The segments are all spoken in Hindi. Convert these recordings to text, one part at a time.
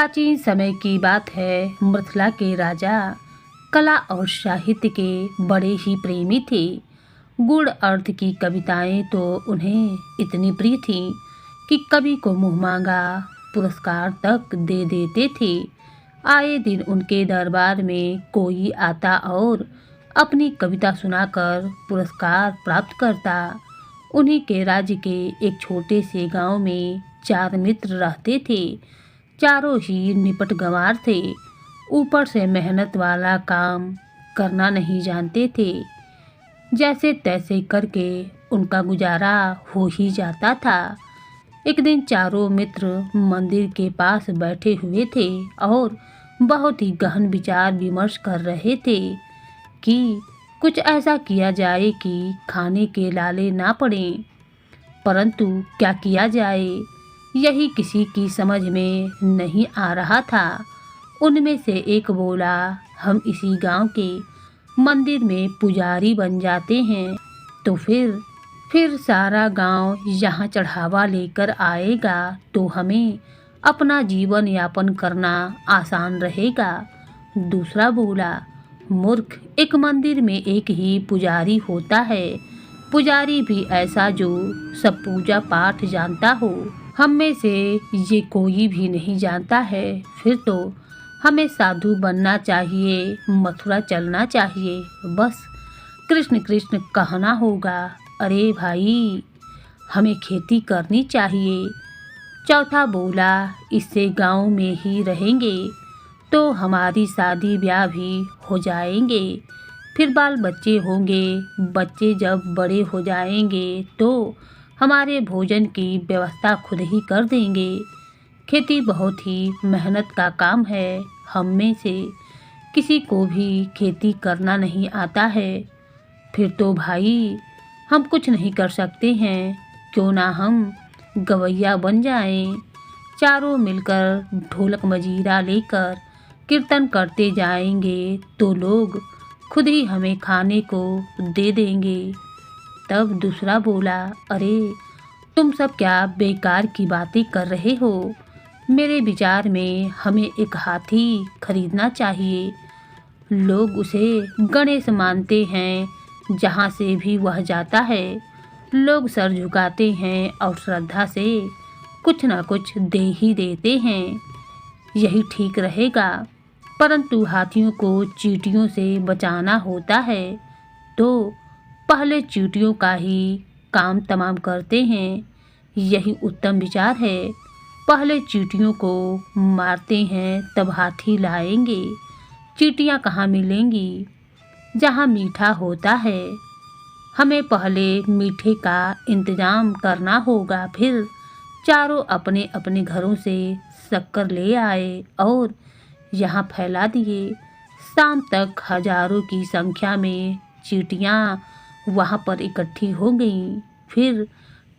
प्राचीन समय की बात है। मृथला के राजा कला और साहित्य के बड़े ही प्रेमी थे। गूढ़ अर्थ की कविताएं तो उन्हें इतनी प्रिय थीं कि कवि को मुँह मांगा पुरस्कार तक दे देते थे। आए दिन उनके दरबार में कोई आता और अपनी कविता सुनाकर पुरस्कार प्राप्त करता। उन्हीं के राज्य के एक छोटे से गांव में 4 मित्र रहते थे। चारों ही निपट गंवार थे। ऊपर से मेहनत वाला काम करना नहीं जानते थे। जैसे तैसे करके उनका गुजारा हो ही जाता था। एक दिन चारों मित्र मंदिर के पास बैठे हुए थे और बहुत ही गहन विचार विमर्श कर रहे थे कि कुछ ऐसा किया जाए कि खाने के लाले ना पड़े। परंतु क्या किया जाए, यही किसी की समझ में नहीं आ रहा था। उनमें से एक बोला, हम इसी गांव के मंदिर में पुजारी बन जाते हैं तो फिर सारा गांव यहाँ चढ़ावा लेकर आएगा तो हमें अपना जीवन यापन करना आसान रहेगा। दूसरा बोला, मूर्ख, एक मंदिर में एक ही पुजारी होता है। पुजारी भी ऐसा जो सब पूजा पाठ जानता हो। हम में से ये कोई भी नहीं जानता है। फिर तो हमें साधु बनना चाहिए, मथुरा चलना चाहिए, बस कृष्ण कृष्ण कहना होगा। अरे भाई, हमें खेती करनी चाहिए। चौथा बोला, इससे गांव में ही रहेंगे तो हमारी शादी ब्याह भी हो जाएंगे, फिर बाल बच्चे होंगे। बच्चे जब बड़े हो जाएंगे तो हमारे भोजन की व्यवस्था खुद ही कर देंगे। खेती बहुत ही मेहनत का काम है। हम में से किसी को भी खेती करना नहीं आता है। फिर तो भाई हम कुछ नहीं कर सकते हैं। क्यों ना हम गवैया बन जाएं। चारों मिलकर ढोलक मजीरा लेकर कीर्तन करते जाएंगे तो लोग खुद ही हमें खाने को दे देंगे। तब दूसरा बोला, अरे तुम सब क्या बेकार की बातें कर रहे हो। मेरे विचार में हमें एक हाथी खरीदना चाहिए। लोग उसे गणेश मानते हैं, जहाँ से भी वह जाता है लोग सर झुकाते हैं और श्रद्धा से कुछ ना कुछ दे ही देते हैं। यही ठीक रहेगा। परंतु हाथियों को चींटियों से बचाना होता है तो पहले चींटियों का ही काम तमाम करते हैं। यही उत्तम विचार है। पहले चींटियों को मारते हैं तब हाथी लाएंगे। चींटियाँ कहाँ मिलेंगी? जहाँ मीठा होता है। हमें पहले मीठे का इंतजाम करना होगा। फिर चारों अपने अपने घरों से शक्कर ले आए और यहाँ फैला दिए। शाम तक हजारों की संख्या में चींटियाँ वहाँ पर इकट्ठी हो गईं। फिर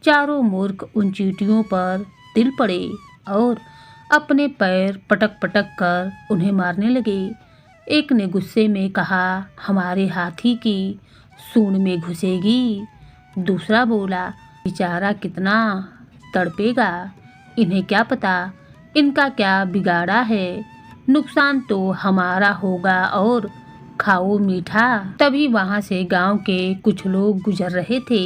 चारों मूर्ख उन चींटियों पर तिल पड़े और अपने पैर पटक पटक कर उन्हें मारने लगे। एक ने गुस्से में कहा, हमारे हाथी की सूंड में घुसेगी। दूसरा बोला, बेचारा कितना तड़पेगा, इन्हें क्या पता इनका क्या बिगाड़ा है। नुकसान तो हमारा होगा और खाओ मीठा। तभी वहाँ से गांव के कुछ लोग गुजर रहे थे।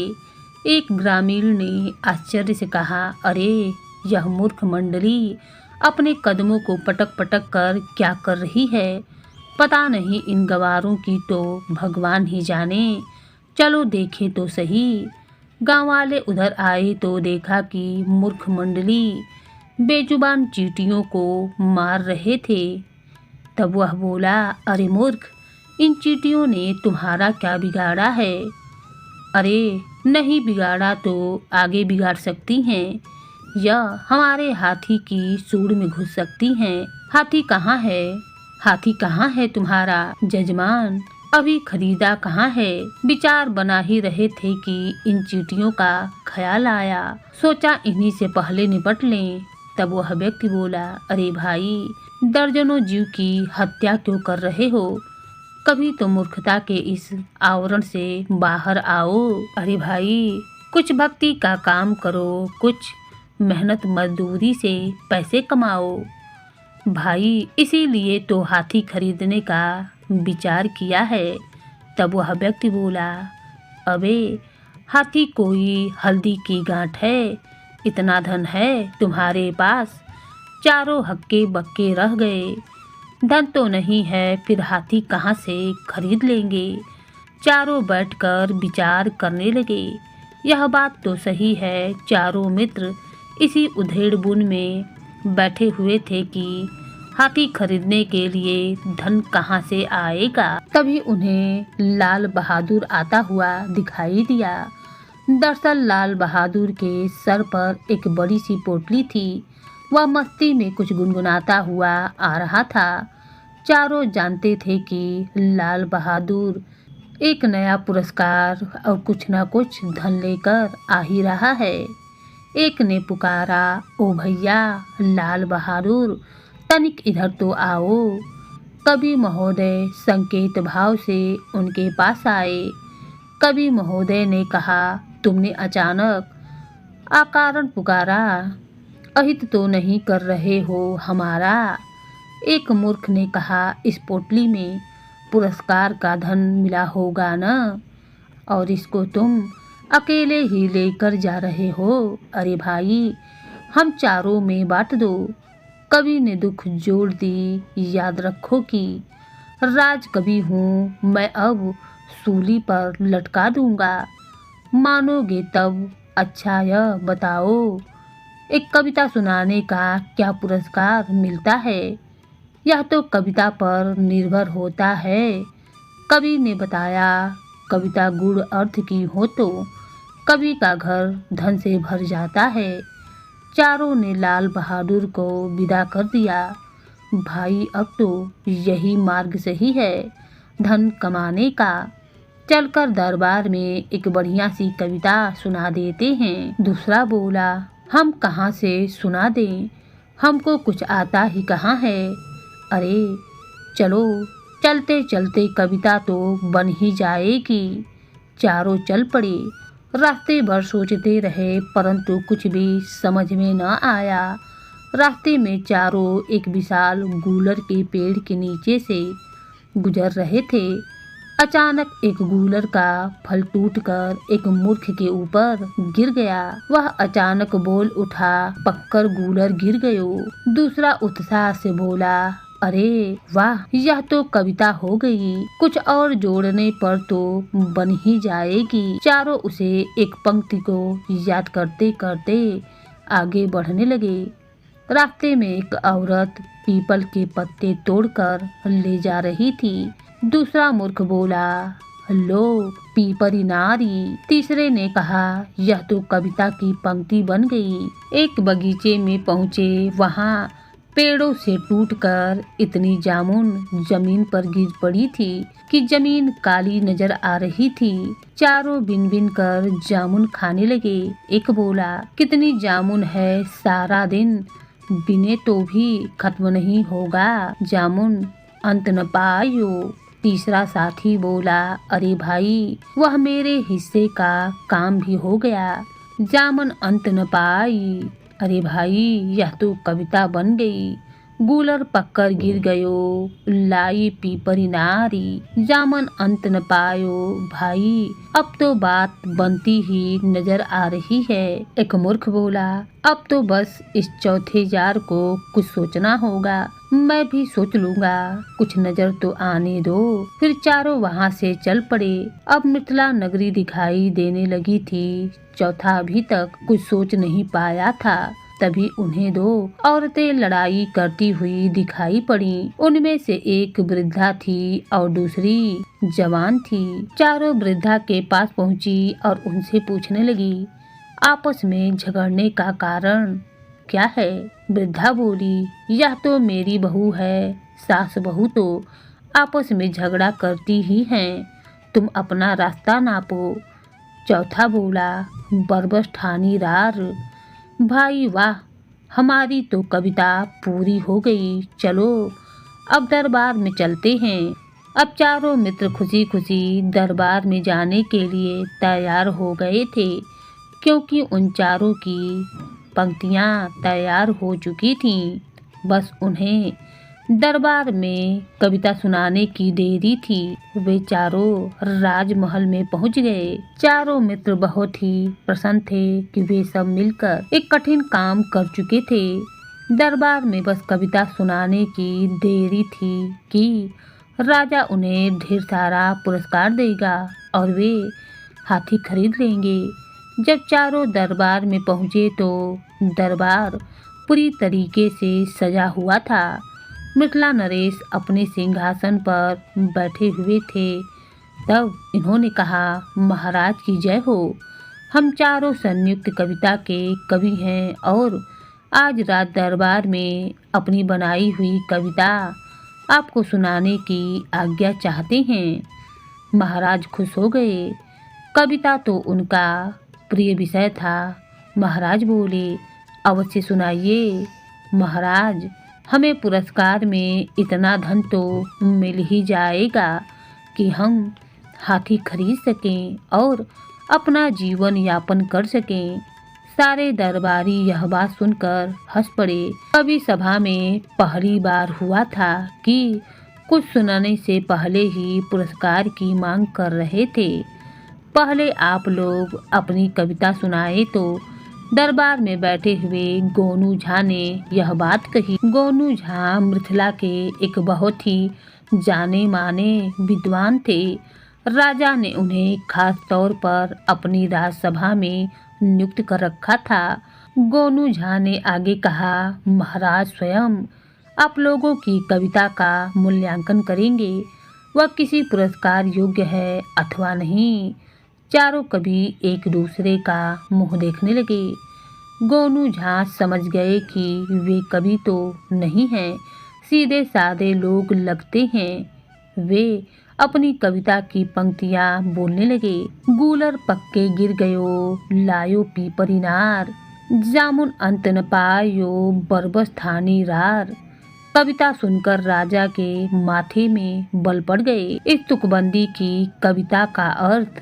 एक ग्रामीण ने आश्चर्य से कहा, अरे यह मूर्ख मंडली अपने कदमों को पटक पटक कर क्या कर रही है। पता नहीं इन गवारों की तो भगवान ही जाने। चलो देखे तो सही। गांव वाले उधर आए तो देखा कि मूर्ख मंडली बेजुबान चींटियों को मार रहे थे। तब वह बोला, अरे मूर्ख, इन चींटियों ने तुम्हारा क्या बिगाड़ा है। अरे नहीं बिगाड़ा तो आगे बिगाड़ सकती हैं या हमारे हाथी की सूंड में घुस सकती हैं। हाथी कहाँ है? हाथी कहाँ है तुम्हारा जजमान? अभी खरीदा कहाँ है? विचार बना ही रहे थे कि इन चींटियों का ख्याल आया। सोचा इन्हीं से पहले निपट लें। तब वह व्यक्ति बोला, अरे भाई, दर्जनों जीव की हत्या क्यों कर रहे हो? कभी तो मूर्खता के इस आवरण से बाहर आओ। अरे भाई, कुछ भक्ति का काम करो, कुछ मेहनत मजदूरी से पैसे कमाओ। भाई इसीलिए तो हाथी खरीदने का विचार किया है। तब वह व्यक्ति बोला, अबे हाथी कोई हल्दी की गांठ है, इतना धन है तुम्हारे पास, चारों हक्के बक्के रह गए। धन तो नहीं है, फिर हाथी कहाँ से खरीद लेंगे। चारों बैठकर विचार करने लगे। यह बात तो सही है। चारों मित्र इसी उधेड़ बुन में बैठे हुए थे कि हाथी खरीदने के लिए धन कहाँ से आएगा। तभी उन्हें लाल बहादुर आता हुआ दिखाई दिया। दरअसल लाल बहादुर के सर पर एक बड़ी सी पोटली थी। वह मस्ती में कुछ गुनगुनाता हुआ आ रहा था। चारों जानते थे कि लाल बहादुर एक नया पुरस्कार और कुछ न कुछ धन लेकर आ ही रहा है। एक ने पुकारा, ओ भैया लाल बहादुर, तनिक इधर तो आओ। कवि महोदय संकेत भाव से उनके पास आए। कवि महोदय ने कहा, तुमने अचानक अकारण पुकारा, अहित तो नहीं कर रहे हो हमारा। एक मूर्ख ने कहा, इस पोटली में पुरस्कार का धन मिला होगा न, और इसको तुम अकेले ही लेकर जा रहे हो। अरे भाई हम चारों में बांट दो। कवि ने दुख जोड़ दी। याद रखो कि राजकवि हूँ मैं, अब सूली पर लटका दूंगा। मानोगे तब अच्छा यह बताओ, एक कविता सुनाने का क्या पुरस्कार मिलता है। यह तो कविता पर निर्भर होता है। कवि ने बताया, कविता गुण अर्थ की हो तो कवि का घर धन से भर जाता है। चारों ने लाल बहादुर को विदा कर दिया। भाई अब तो यही मार्ग सही है धन कमाने का। चलकर दरबार में एक बढ़िया सी कविता सुना देते हैं। दूसरा बोला, हम कहाँ से सुना दें, हमको कुछ आता ही कहाँ है। अरे चलो, चलते चलते कविता तो बन ही जाएगी। चारों चल पड़े। रास्ते भर सोचते रहे परंतु कुछ भी समझ में न आया। रास्ते में चारों एक विशाल गूलर के पेड़ के नीचे से गुजर रहे थे। अचानक एक गूलर का फल टूटकर एक मूर्ख के ऊपर गिर गया। वह अचानक बोल उठा, पक्कर गूलर गिर गयो। दूसरा उत्साह से बोला, अरे वाह, यह तो कविता हो गई, कुछ और जोड़ने पर तो बन ही जाएगी। चारों उसे एक पंक्ति को याद करते करते आगे बढ़ने लगे। रास्ते में एक औरत पीपल के पत्ते तोड़कर ले जा रही थी। दूसरा मूर्ख बोला, लो पीपरी नारी। तीसरे ने कहा, यह तो कविता की पंक्ति बन गई। एक बगीचे में पहुँचे। वहाँ पेड़ों से टूटकर इतनी जामुन जमीन पर गिर पड़ी थी कि जमीन काली नजर आ रही थी। चारों बिन बिन कर जामुन खाने लगे। एक बोला, कितनी जामुन है, सारा दिन बिने तो भी खत्म नहीं होगा, जामुन अंत न पायो। तीसरा साथी बोला, अरे भाई वह मेरे हिस्से का काम भी हो गया, जामुन अंत न पाई। अरे भाई यह तो कविता बन गई। गूलर पक्कर गिर गयो, लाई पीपरी नारी, जामन अंत न पायो। भाई अब तो बात बनती ही नजर आ रही है। एक मूर्ख बोला, अब तो बस इस चौथे जार को कुछ सोचना होगा। मैं भी सोच लूंगा, कुछ नजर तो आने दो। फिर चारों वहाँ से चल पड़े। अब मिथिला नगरी दिखाई देने लगी थी। चौथा अभी तक कुछ सोच नहीं पाया था। तभी उन्हें दो औरतें लड़ाई करती हुई दिखाई पड़ी। उनमें से एक वृद्धा थी और दूसरी जवान थी। चारों वृद्धा के पास पहुंची और उनसे पूछने लगी, आपस में झगड़ने का कारण क्या है? वृद्धा बोली, यह तो मेरी बहू है, सास बहू तो आपस में झगड़ा करती ही हैं, तुम अपना रास्ता नापो। चौथा बोला, बरबस ठानी रार। भाई वाह, हमारी तो कविता पूरी हो गई, चलो अब दरबार में चलते हैं। अब चारों मित्र खुशी खुशी दरबार में जाने के लिए तैयार हो गए थे, क्योंकि उन चारों की पंक्तियाँ तैयार हो चुकी थीं। बस उन्हें दरबार में कविता सुनाने की देरी थी। वे चारों राजमहल में पहुंच गए। चारों मित्र बहुत ही प्रसन्न थे कि वे सब मिलकर एक कठिन काम कर चुके थे। दरबार में बस कविता सुनाने की देरी थी कि राजा उन्हें ढेर सारा पुरस्कार देगा और वे हाथी खरीद लेंगे। जब चारों दरबार में पहुंचे तो दरबार पूरी तरीके से सजा हुआ था। मृतला नरेश अपने सिंहासन पर बैठे हुए थे। तब इन्होंने कहा, महाराज की जय हो। हम चारों संयुक्त कविता के कवि हैं और आज रात दरबार में अपनी बनाई हुई कविता आपको सुनाने की आज्ञा चाहते हैं। महाराज खुश हो गए। कविता तो उनका प्रिय विषय था। महाराज बोले, अवश्य सुनाइए। महाराज, हमें पुरस्कार में इतना धन तो मिल ही जाएगा कि हम हाथी खरीद सकें और अपना जीवन यापन कर सकें। सारे दरबारी यह बात सुनकर हंस पड़े। कवि सभा में पहली बार हुआ था कि कुछ सुनाने से पहले ही पुरस्कार की मांग कर रहे थे। पहले आप लोग अपनी कविता सुनाए तो दरबार में बैठे हुए गोनू झा ने यह बात कही। गोनू झा मृथला के एक बहुत ही जाने माने विद्वान थे। राजा ने उन्हें खास तौर पर अपनी राजसभा में नियुक्त कर रखा था। गोनू झा ने आगे कहा, महाराज स्वयं आप लोगों की कविता का मूल्यांकन करेंगे, वह किसी पुरस्कार योग्य है अथवा नहीं। चारों कवि एक दूसरे का मुंह देखने लगे। गोनू झा समझ गए कि वे कवि तो नहीं हैं, सीधे साधे लोग लगते हैं। वे अपनी कविता की पंक्तियां बोलने लगे। गूलर पक्के गिर गयो, लायो पीपर इनार, जामुन अंत न पायो, बरबस थानी रार। कविता सुनकर राजा के माथे में बल पड़ गए। इस तुकबंदी की कविता का अर्थ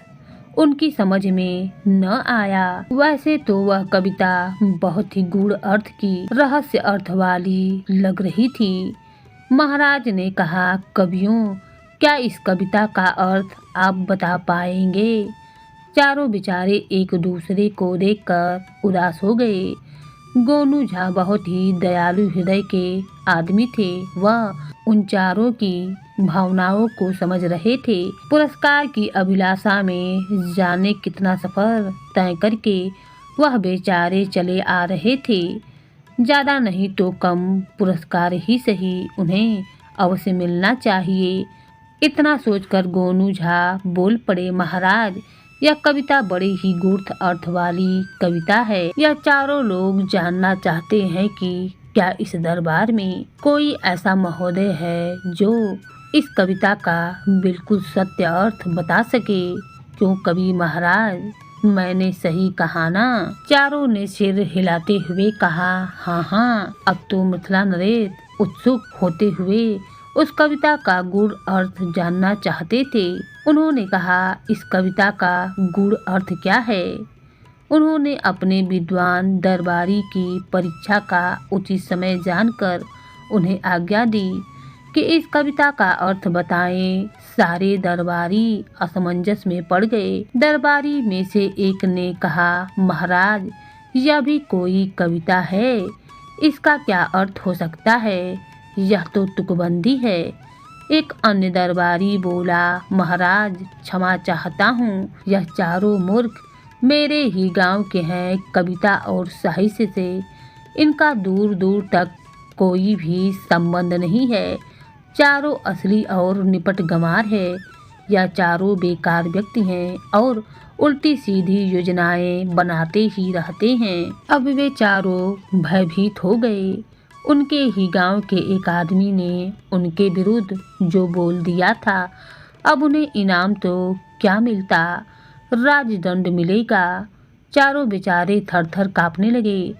उनकी समझ में न आया। वैसे तो वह कविता बहुत ही गूढ़ अर्थ की, रहस्य अर्थ वाली लग रही थी। महाराज ने कहा, कवियों, क्या इस कविता का अर्थ आप बता पाएंगे? चारों बेचारे एक दूसरे को देखकर उदास हो गए। गोनू झा बहुत ही दयालु हृदय के आदमी थे। वह उन चारों की भावनाओं को समझ रहे थे। पुरस्कार की अभिलाषा में जाने कितना सफर तय करके वह बेचारे चले आ रहे थे। ज्यादा नहीं तो कम पुरस्कार ही सही उन्हें अवश्य मिलना चाहिए। इतना सोचकर गोनू झा बोल पड़े, महाराज, यह कविता बड़ी ही गूढ़ अर्थ वाली कविता है। यह चारों लोग जानना चाहते हैं कि क्या इस दरबार में कोई ऐसा महोदय है जो इस कविता का बिल्कुल सत्य अर्थ बता सके? क्यों कवि महाराज, मैंने सही कहा ना? चारों ने सिर हिलाते हुए कहा, हाँ हाँ। अब तो मृथला नरेश उत्सुक होते हुए उस कविता का गूढ़ अर्थ जानना चाहते थे। उन्होंने कहा, इस कविता का गूढ़ अर्थ क्या है? उन्होंने अपने विद्वान दरबारी की परीक्षा का उचित समय जानकर उन्हें आज्ञा दी कि इस कविता का अर्थ बताएं। सारे दरबारी असमंजस में पड़ गए। दरबारी में से एक ने कहा, महाराज, यह भी कोई कविता है? इसका क्या अर्थ हो सकता है? यह तो तुकबंदी है। एक अन्य दरबारी बोला, महाराज, क्षमा चाहता हूँ, यह चारों मूर्ख मेरे ही गांव के हैं। कविता और साहित्य से इनका दूर दूर तक कोई भी संबंध नहीं है। चारों असली और निपट गंवार है। यह चारों बेकार व्यक्ति हैं और उल्टी सीधी योजनाएं बनाते ही रहते हैं। अब वे चारों भयभीत हो गए। उनके ही गांव के एक आदमी ने उनके विरुद्ध जो बोल दिया था, अब उन्हें इनाम तो क्या मिलता, राजदंड मिलेगा। चारों बेचारे थर थर कांपने लगे।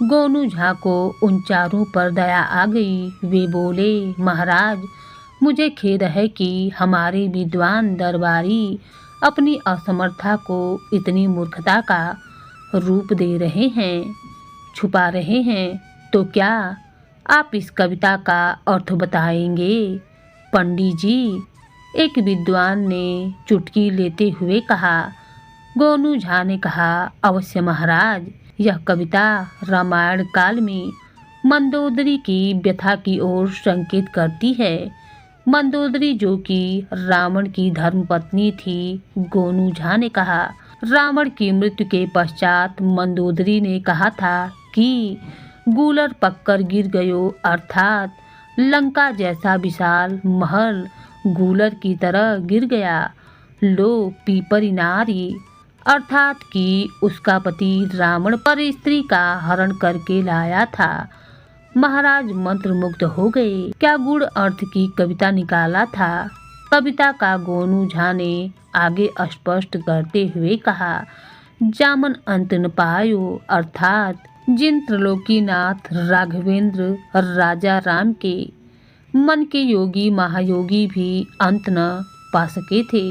गोनू झा को उन चारों पर दया आ गई। वे बोले, महाराज, मुझे खेद है कि हमारे विद्वान दरबारी अपनी असमर्थता को इतनी मूर्खता का रूप दे रहे हैं, छुपा रहे हैं। तो क्या आप इस कविता का अर्थ बताएंगे? पंडित जी, एक विद्वान ने चुटकी लेते हुए कहा। गोनू झा ने कहा, अवश्य महाराज, यह कविता रामायण काल में मंदोदरी की व्यथा की ओर संकेत करती है। मंदोदरी जो कि रावण की धर्मपत्नी थी। गोनू झा ने कहा, रावण की मृत्यु के पश्चात मंदोदरी ने कहा था कि गूलर पककर गिर गयो, अर्थात लंका जैसा विशाल महल गूलर की तरह गिर गया। लो पीपरी नारी, अर्थात कि उसका पति रावण पर स्त्री का हरण करके लाया था। महाराज मंत्रमुग्ध हो गए। क्या गुड़ अर्थ की कविता निकाला था? कविता का गोनू झा ने आगे स्पष्ट करते हुए कहा, जामन अंत न पायो, अर्थात जिन त्रिलोकीनाथ राघवेंद्र राजा राम के मन के योगी महायोगी भी अंत न पा सके थे।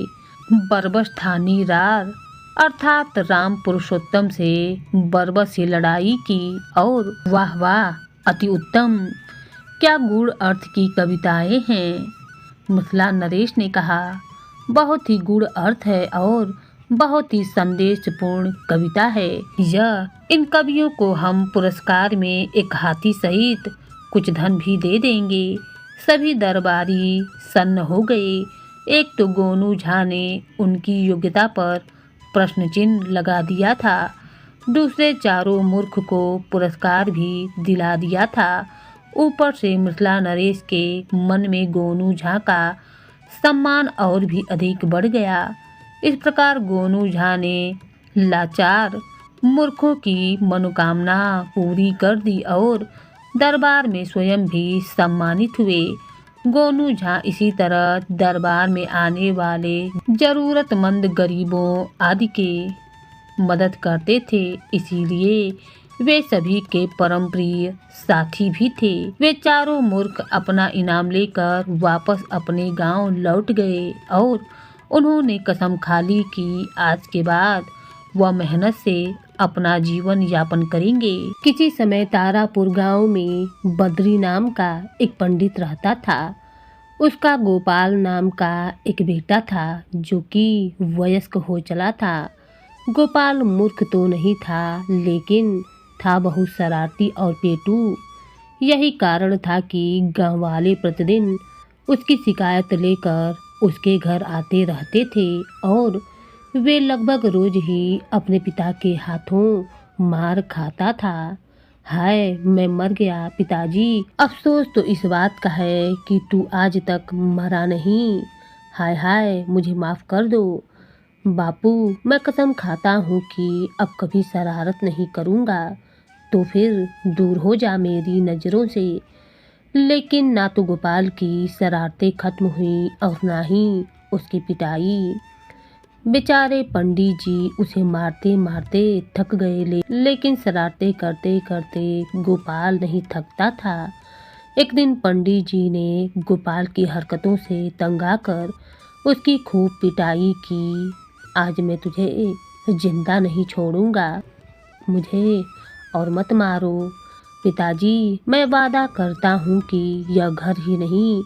बरबस ठानी रार, अर्थात राम पुरुषोत्तम से बरबस से लड़ाई की और वाह वाह अति उत्तम। क्या गुड़ अर्थ की कविताएं हैं? मिथिला नरेश ने कहा, बहुत ही गुड़ अर्थ है और बहुत ही संदेशपूर्ण कविता है यह। इन कवियों को हम पुरस्कार में एक हाथी सहित कुछ धन भी दे देंगे। सभी दरबारी सन्न हो गए। एक तो गोनू झा ने उनकी योग्यता पर प्रश्न चिन्ह लगा दिया था, दूसरे चारों मूर्ख को पुरस्कार भी दिला दिया था। ऊपर से मिथिला नरेश के मन में गोनू झा का सम्मान और भी अधिक बढ़ गया। इस प्रकार गोनू झा ने लाचार मूर्खों की मनोकामना पूरी कर दी और दरबार में स्वयं भी सम्मानित हुए। गोनू झा इसी तरह दरबार में आने वाले जरूरतमंद गरीबों आदि के मदद करते थे, इसीलिए वे सभी के परम प्रिय साथी भी थे। वे चारों मूर्ख अपना इनाम लेकर वापस अपने गांव लौट गए और उन्होंने कसम खा ली कि आज के बाद वह मेहनत से अपना जीवन यापन करेंगे। किसी समय तारापुर गांव में बद्री नाम का एक पंडित रहता था। उसका गोपाल नाम का एक बेटा था जो कि वयस्क हो चला था। गोपाल मूर्ख तो नहीं था, लेकिन था बहुत शरारती और पेटू। यही कारण था कि गांव वाले प्रतिदिन उसकी शिकायत लेकर उसके घर आते रहते थे और वे लगभग रोज ही अपने पिता के हाथों मार खाता था। हाय मैं मर गया पिताजी, अफसोस तो इस बात का है कि तू आज तक मरा नहीं। हाय हाय मुझे माफ़ कर दो बापू, मैं कसम खाता हूँ कि अब कभी शरारत नहीं करूँगा, तो फिर दूर हो जा मेरी नज़रों से। लेकिन ना तो गोपाल की शरारतें खत्म हुई और ना ही उसकी पिटाई। बेचारे पंडित जी उसे मारते मारते थक गए, लेकिन शरारतें करते करते गोपाल नहीं थकता था। एक दिन पंडित जी ने गोपाल की हरकतों से तंग आकर उसकी खूब पिटाई की। आज मैं तुझे जिंदा नहीं छोड़ूंगा, मुझे और मत मारो पिताजी। मैं वादा करता हूँ कि यह घर ही नहीं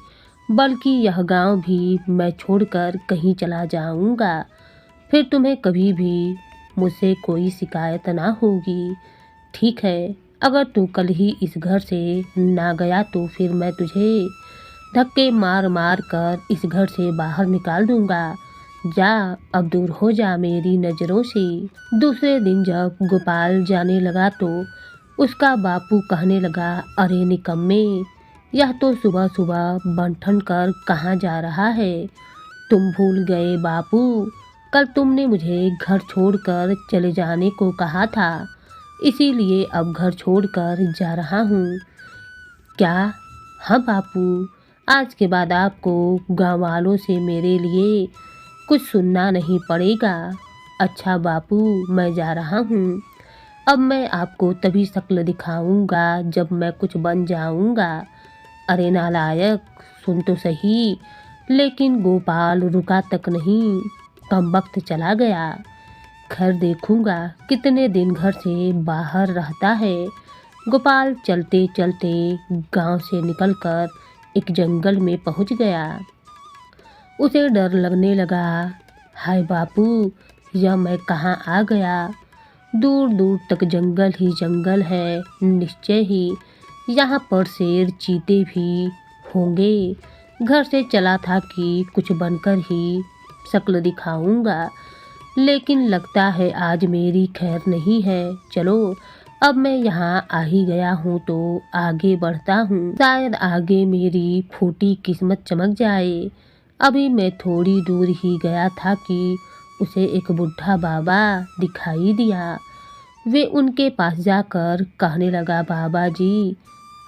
बल्कि यह गांव भी मैं छोड़कर कहीं चला जाऊंगा। फिर तुम्हें कभी भी मुझसे कोई शिकायत ना होगी, ठीक है? अगर तू कल ही इस घर से ना गया तो फिर मैं तुझे धक्के मार मार कर इस घर से बाहर निकाल दूंगा। जा अब दूर हो जा मेरी नज़रों से। दूसरे दिन जब गोपाल जाने लगा तो उसका बापू कहने लगा, अरे निकम्मे, यह तो सुबह सुबह बंठन कर कहाँ जा रहा है? तुम भूल गए बापू, कल तुमने मुझे घर छोड़कर चले जाने को कहा था, इसीलिए अब घर छोड़कर जा रहा हूँ। क्या? हाँ बापू, आज के बाद आपको गाँव वालों से मेरे लिए कुछ सुनना नहीं पड़ेगा। अच्छा बापू, मैं जा रहा हूँ। अब मैं आपको तभी शक्ल दिखाऊंगा जब मैं कुछ बन जाऊंगा। अरे नालायक, सुन तो सही। लेकिन गोपाल रुका तक नहीं, कम वक्त चला गया। खैर देखूंगा कितने दिन घर से बाहर रहता है। गोपाल चलते चलते गांव से निकलकर एक जंगल में पहुंच गया। उसे डर लगने लगा। हाय बापू, यह मैं कहाँ आ गया। दूर दूर तक जंगल ही जंगल है। निश्चय ही यहाँ पर शेर चीते भी होंगे। घर से चला था कि कुछ बनकर ही शक्ल दिखाऊंगा, लेकिन लगता है आज मेरी खैर नहीं है। चलो, अब मैं यहाँ आ ही गया हूँ तो आगे बढ़ता हूँ। शायद आगे मेरी फूटी किस्मत चमक जाए। अभी मैं थोड़ी दूर ही गया था कि उसे एक बुढ़ा बाबा दिखाई दिया। वे उनके पास जाकर कहने लगा, बाबा जी,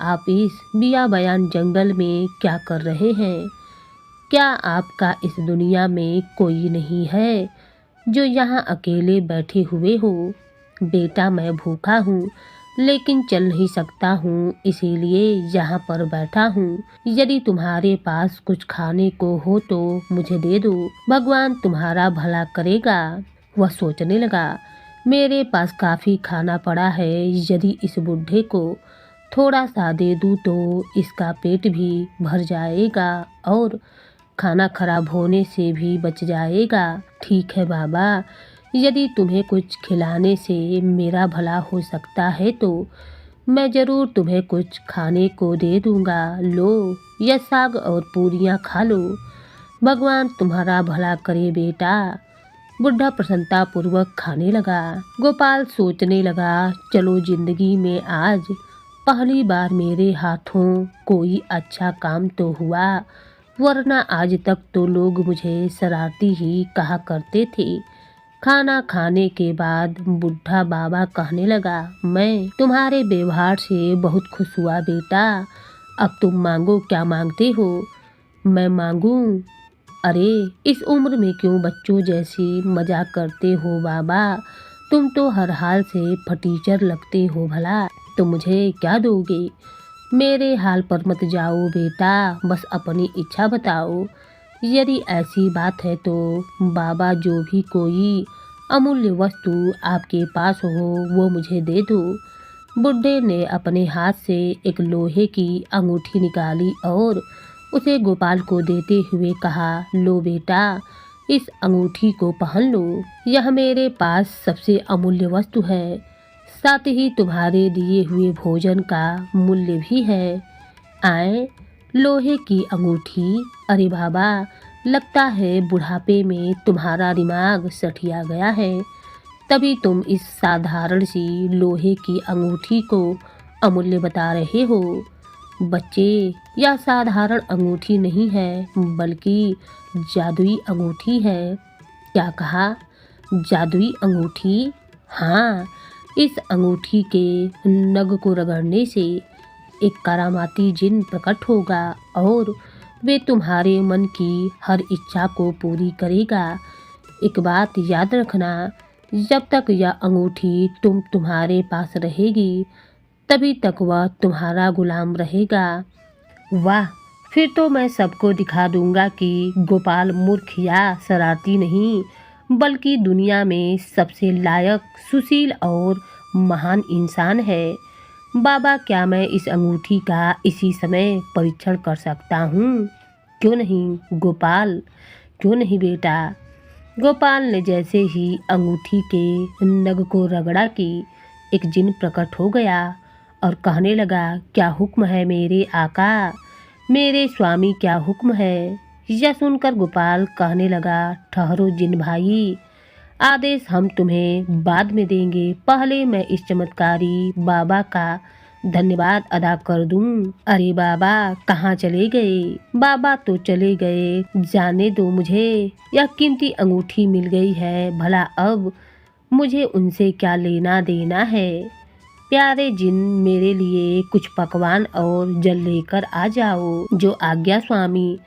आप इस बियाबान जंगल में क्या कर रहे हैं? क्या आपका इस दुनिया में कोई नहीं है जो यहाँ अकेले बैठे हुए हो? बेटा, मैं भूखा हूँ लेकिन चल नहीं सकता हूँ, इसीलिए यहाँ पर बैठा हूँ। यदि तुम्हारे पास कुछ खाने को हो तो मुझे दे दो, भगवान तुम्हारा भला करेगा। वह सोचने लगा, मेरे पास काफ़ी खाना पड़ा है। यदि इस बूढ़े को थोड़ा सा दे दूँ तो इसका पेट भी भर जाएगा और खाना खराब होने से भी बच जाएगा। ठीक है बाबा, यदि तुम्हें कुछ खिलाने से मेरा भला हो सकता है तो मैं ज़रूर तुम्हें कुछ खाने को दे दूँगा। लो, यह साग और पूरियाँ खा लो, भगवान तुम्हारा भला करे बेटा। बुढ़ा प्रसन्नतापूर्वक खाने लगा। गोपाल सोचने लगा, चलो जिंदगी में आज पहली बार मेरे हाथों कोई अच्छा काम तो हुआ, वरना आज तक तो लोग मुझे शरारती ही कहा करते थे। खाना खाने के बाद बुढ़ा बाबा कहने लगा, मैं तुम्हारे व्यवहार से बहुत खुश हुआ बेटा। अब तुम मांगो, क्या मांगते हो? मैं मांगूं? अरे, इस उम्र में क्यों बच्चों जैसी मजाक करते हो बाबा? तुम तो हर हाल से फटीचर लगते हो भला। तो मुझे क्या दोगे? मेरे हाल पर मत जाओ बेटा, बस अपनी इच्छा बताओ। यदि ऐसी बात है तो बाबा, जो भी कोई अमूल्य वस्तु आपके पास हो वो मुझे दे दो। बुढ़े ने अपने हाथ से एक लोहे की अंगूठी निकाली और उसे गोपाल को देते हुए कहा, लो बेटा, इस अंगूठी को पहन लो। यह मेरे पास सबसे अमूल्य वस्तु है, साथ ही तुम्हारे दिए हुए भोजन का मूल्य भी है। आए, लोहे की अंगूठी। अरे बाबा, लगता है बुढ़ापे में तुम्हारा दिमाग सठिया गया है, तभी तुम इस साधारण सी लोहे की अंगूठी को अमूल्य बता रहे हो। बच्चे, यह साधारण अंगूठी नहीं है बल्कि जादुई अंगूठी है। क्या कहा? जादुई अंगूठी? हाँ, इस अंगूठी के नग को रगड़ने से एक करामाती जिन प्रकट होगा और वे तुम्हारे मन की हर इच्छा को पूरी करेगा। एक बात याद रखना, जब तक यह अंगूठी तुम्हारे पास रहेगी तभी तक वह तुम्हारा गुलाम रहेगा। वाह, फिर तो मैं सबको दिखा दूंगा कि गोपाल मूर्ख या शरारती नहीं बल्कि दुनिया में सबसे लायक, सुशील और महान इंसान है। बाबा, क्या मैं इस अंगूठी का इसी समय परीक्षण कर सकता हूँ? क्यों नहीं गोपाल, क्यों नहीं बेटा? गोपाल ने जैसे ही अंगूठी के नग को रगड़ा कि एक जिन प्रकट हो गया और कहने लगा, क्या हुक्म है मेरे आका, मेरे स्वामी, क्या हुक्म है? यह सुनकर गोपाल कहने लगा, ठहरो जिन भाई, आदेश हम तुम्हें बाद में देंगे, पहले मैं इस चमत्कारी बाबा का धन्यवाद अदा कर दूं। अरे बाबा, कहाँ चले गए? बाबा तो चले गए, जाने दो मुझे, यह कीमती अंगूठी मिल गई है, भला अब मुझे उनसे क्या लेना देना है? प्यारे जिन, मेरे लिए कुछ पकवान और जल लेकर आ जाओ। जो आज्ञा स्वामी,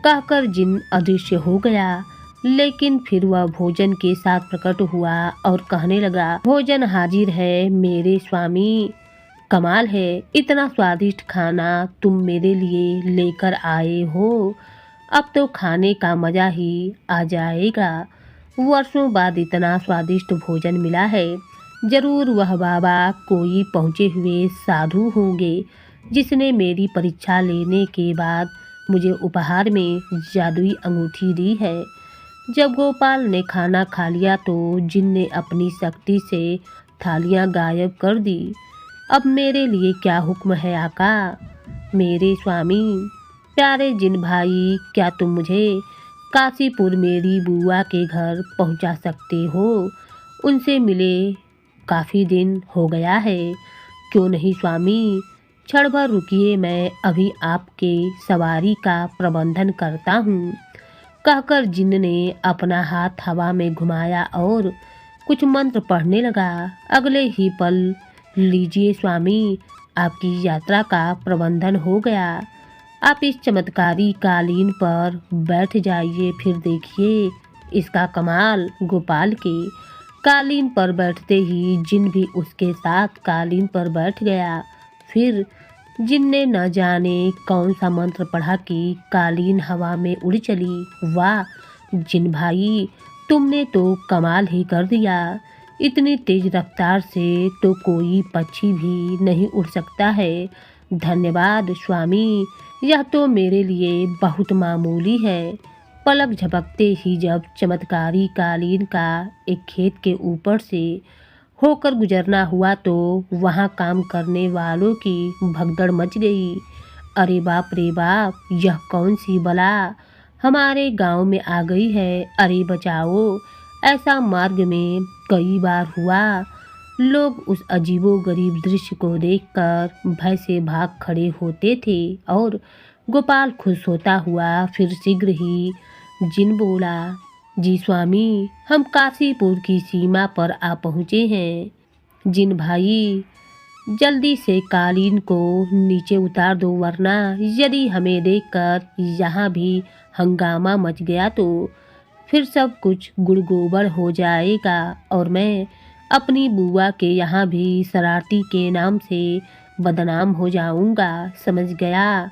कहकर जिन अदृश्य हो गया, लेकिन फिर वह भोजन के साथ प्रकट हुआ और कहने लगा, भोजन हाजिर है मेरे स्वामी। कमाल है, इतना स्वादिष्ट खाना तुम मेरे लिए लेकर आए हो, अब तो खाने का मजा ही आ जाएगा। वर्षों बाद इतना स्वादिष्ट भोजन मिला है, जरूर वह बाबा कोई पहुँचे हुए साधु होंगे जिसने मेरी परीक्षा लेने के बाद मुझे उपहार में जादुई अंगूठी दी है। जब गोपाल ने खाना खा लिया तो जिन ने अपनी शक्ति से थालियां गायब कर दी। अब मेरे लिए क्या हुक्म है आका? मेरे स्वामी, प्यारे जिन भाई, क्या तुम मुझे काशीपुर मेरी बुआ के घर पहुंचा सकते हो? उनसे मिले काफ़ी दिन हो गया है। क्यों नहीं स्वामी, क्षण भर रुकिए, मैं अभी आपके सवारी का प्रबंधन करता हूँ, कहकर जिन ने अपना हाथ हवा में घुमाया और कुछ मंत्र पढ़ने लगा। अगले ही पल, लीजिए स्वामी, आपकी यात्रा का प्रबंधन हो गया। आप इस चमत्कारी कालीन पर बैठ जाइए, फिर देखिए इसका कमाल। गोपाल के कालीन पर बैठते ही जिन भी उसके साथ कालीन पर बैठ गया। फिर जिन ने न जाने कौन सा मंत्र पढ़ा कि कालीन हवा में उड़ चली। वाह जिन भाई, तुमने तो कमाल ही कर दिया। इतनी तेज रफ्तार से तो कोई पक्षी भी नहीं उड़ सकता है। धन्यवाद स्वामी, यह तो मेरे लिए बहुत मामूली है। पलक झपकते ही जब चमत्कारी कालीन का एक खेत के ऊपर से होकर गुजरना हुआ तो वहाँ काम करने वालों की भगदड़ मच गई। अरे बाप रे बाप, यह कौन सी बला हमारे गांव में आ गई है? अरे बचाओ! ऐसा मार्ग में कई बार हुआ। लोग उस अजीबोगरीब दृश्य को देखकर भय से भाग खड़े होते थे और गोपाल खुश होता हुआ फिर शीघ्र ही जिन बोला, जी स्वामी, हम काशीपुर की सीमा पर आ पहुँचे हैं। जिन भाई, जल्दी से कालीन को नीचे उतार दो, वरना यदि हमें देखकर यहाँ भी हंगामा मच गया तो फिर सब कुछ गुड़गोबर हो जाएगा और मैं अपनी बुआ के यहाँ भी शरारती के नाम से बदनाम हो जाऊँगा। समझ गया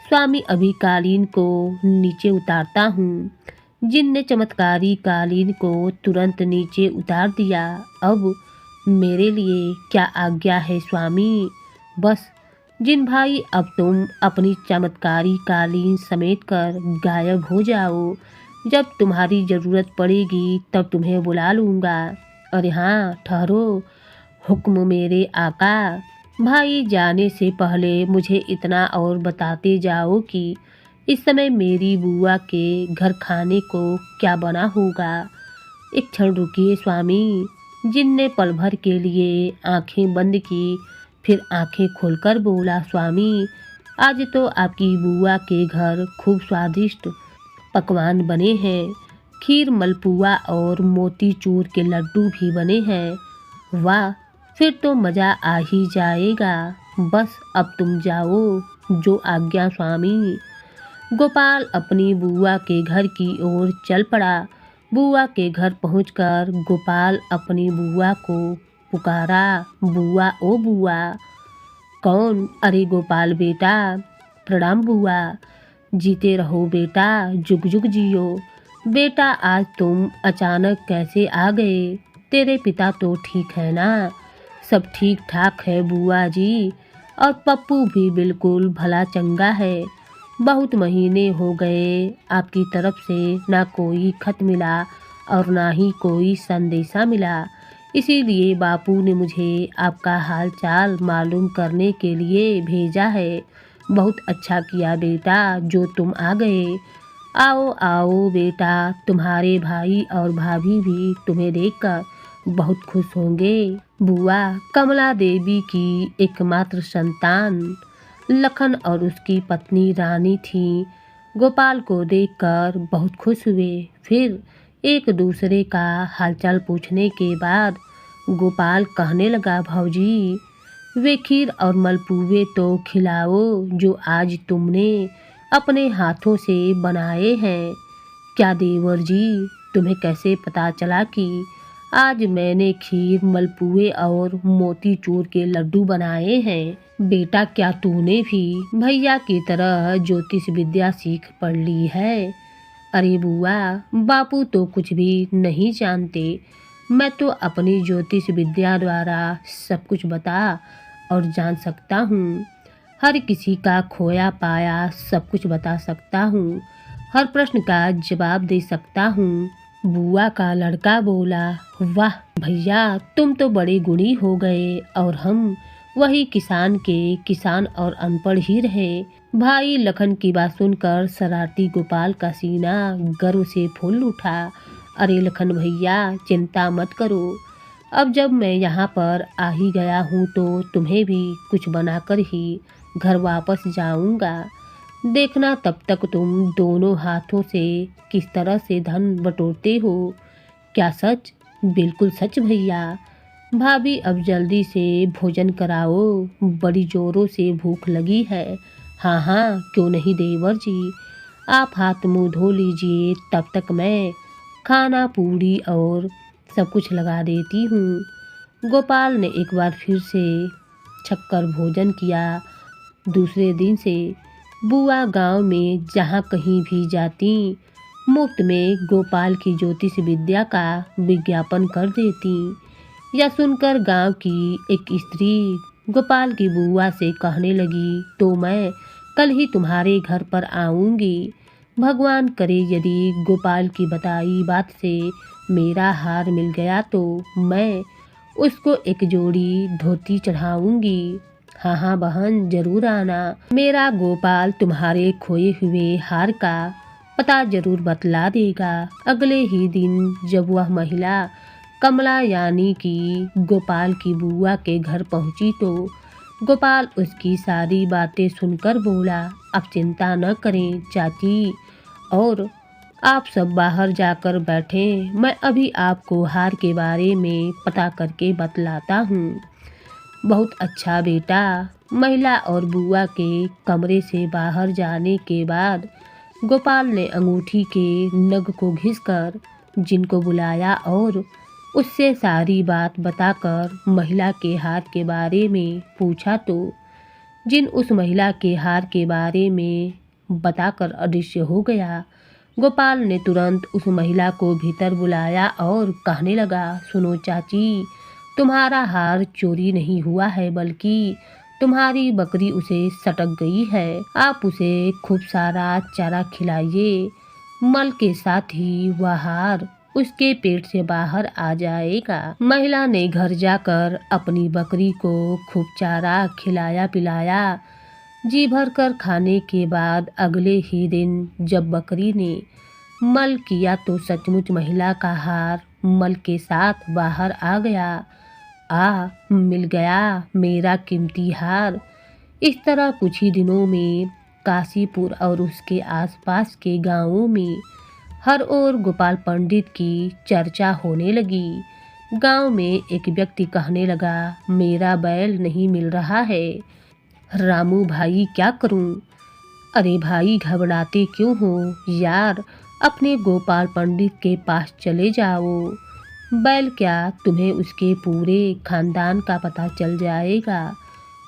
स्वामी, अभी कालीन को नीचे उतारता हूँ। जिन ने चमत्कारी कालीन को तुरंत नीचे उतार दिया। अब मेरे लिए क्या आज्ञा है स्वामी? बस जिन भाई, अब तुम अपनी चमत्कारी कालीन समेट कर गायब हो जाओ। जब तुम्हारी ज़रूरत पड़ेगी तब तुम्हें बुला लूँगा। अरे हाँ, ठहरो, हुक्म मेरे आका। भाई, जाने से पहले मुझे इतना और बताते जाओ कि इस समय मेरी बुआ के घर खाने को क्या बना होगा। एक क्षण रुकिए स्वामी। जिन ने पल भर के लिए आंखें बंद की, फिर आंखें खोलकर बोला, स्वामी, आज तो आपकी बुआ के घर खूब स्वादिष्ट पकवान बने हैं। खीर, मलपुआ और मोतीचूर के लड्डू भी बने हैं। वाह, फिर तो मज़ा आ ही जाएगा। बस अब तुम जाओ, जो आज्ञा स्वामी। गोपाल अपनी बुआ के घर की ओर चल पड़ा। बुआ के घर पहुंचकर गोपाल अपनी बुआ को पुकारा, बुआ ओ बुआ। कौन? अरे गोपाल बेटा, प्रणाम बुआ। जीते रहो बेटा, जुग जुग जियो। बेटा, आज तुम अचानक कैसे आ गए? तेरे पिता तो ठीक है ना? सब ठीक ठाक है बुआ जी, और पप्पू भी बिल्कुल भला चंगा है। बहुत महीने हो गए आपकी तरफ से ना कोई खत मिला और ना ही कोई संदेशा मिला। इसीलिए बापू ने मुझे आपका हाल चाल मालूम करने के लिए भेजा है। बहुत अच्छा किया बेटा जो तुम आ गए। आओ आओ बेटा, तुम्हारे भाई और भाभी भी तुम्हें देखकर बहुत खुश होंगे। बुआ कमला देवी की एकमात्र संतान लखन और उसकी पत्नी रानी थी। गोपाल को देखकर बहुत खुश हुए। फिर एक दूसरे का हालचाल पूछने के बाद गोपाल कहने लगा, भौजी, वे खीर और मलपुए तो खिलाओ जो आज तुमने अपने हाथों से बनाए हैं। क्या देवर जी, तुम्हें कैसे पता चला कि आज मैंने खीर, मलपुए और मोतीचूर के लड्डू बनाए हैं? बेटा, क्या तूने भी भैया की तरह ज्योतिष विद्या सीख पढ़ ली है? अरे बुआ, बापू तो कुछ भी नहीं जानते। मैं तो अपनी ज्योतिष विद्या द्वारा सब कुछ बता और जान सकता हूँ। हर किसी का खोया पाया सब कुछ बता सकता हूँ। हर प्रश्न का जवाब दे सकता हूँ। बुआ का लड़का बोला, वाह भैया, तुम तो बड़े गुणी हो गए और हम वही किसान के किसान और अनपढ़ ही रहे। भाई लखन की बात सुनकर शरारती गोपाल का सीना गर्व से फूल उठा। अरे लखन भैया, चिंता मत करो, अब जब मैं यहाँ पर आ ही गया हूँ तो तुम्हें भी कुछ बनाकर ही घर वापस जाऊँगा। देखना तब तक तुम दोनों हाथों से किस तरह से धन बटोरते हो। क्या सच? बिल्कुल सच भैया। भाभी अब जल्दी से भोजन कराओ, बड़ी जोरों से भूख लगी है। हाँ हाँ, क्यों नहीं देवर जी, आप हाथ मुंह धो लीजिए, तब तक मैं खाना पूड़ी और सब कुछ लगा देती हूँ। गोपाल ने एक बार फिर से छक्कर भोजन किया। दूसरे दिन से बुआ गांव में जहाँ कहीं भी जाती मुफ्त में गोपाल की ज्योतिष विद्या का विज्ञापन कर देती। यह सुनकर गांव की एक स्त्री गोपाल की बुआ से कहने लगी, तो मैं कल ही तुम्हारे घर पर आऊँगी। भगवान करे यदि गोपाल की बताई बात से मेरा हार मिल गया तो मैं उसको एक जोड़ी धोती चढ़ाऊँगी। हाँ हाँ बहन, जरूर आना। मेरा गोपाल तुम्हारे खोए हुए हार का पता जरूर बतला देगा। अगले ही दिन जब वह महिला कमला यानी कि गोपाल की बुआ के घर पहुंची तो गोपाल उसकी सारी बातें सुनकर बोला, अब चिंता न करें चाची, और आप सब बाहर जाकर बैठें, मैं अभी आपको हार के बारे में पता करके बतलाता हूँ। बहुत अच्छा बेटा। महिला और बुआ के कमरे से बाहर जाने के बाद गोपाल ने अंगूठी के नग को घिसकर जिनको बुलाया और उससे सारी बात बताकर महिला के हार के बारे में पूछा तो जिन उस महिला के हार के बारे में बताकर अदृश्य हो गया। गोपाल ने तुरंत उस महिला को भीतर बुलाया और कहने लगा, सुनो चाची, तुम्हारा हार चोरी नहीं हुआ है, बल्कि तुम्हारी बकरी उसे सटक गई है। आप उसे खूब सारा चारा खिलाइए, मल के साथ ही वह हार उसके पेट से बाहर आ जाएगा। महिला ने घर जाकर अपनी बकरी को खूब चारा खिलाया पिलाया। जी भर कर खाने के बाद अगले ही दिन जब बकरी ने मल किया तो सचमुच महिला का हार मल के साथ बाहर आ गया। मिल गया मेरा कीमती हार। इस तरह कुछ ही दिनों में काशीपुर और उसके आसपास के गांवों में हर ओर गोपाल पंडित की चर्चा होने लगी। गांव में एक व्यक्ति कहने लगा, मेरा बैल नहीं मिल रहा है, रामू भाई क्या करूं? अरे भाई, घबराते क्यों हो यार, अपने गोपाल पंडित के पास चले जाओ। बैल क्या, तुम्हें उसके पूरे खानदान का पता चल जाएगा।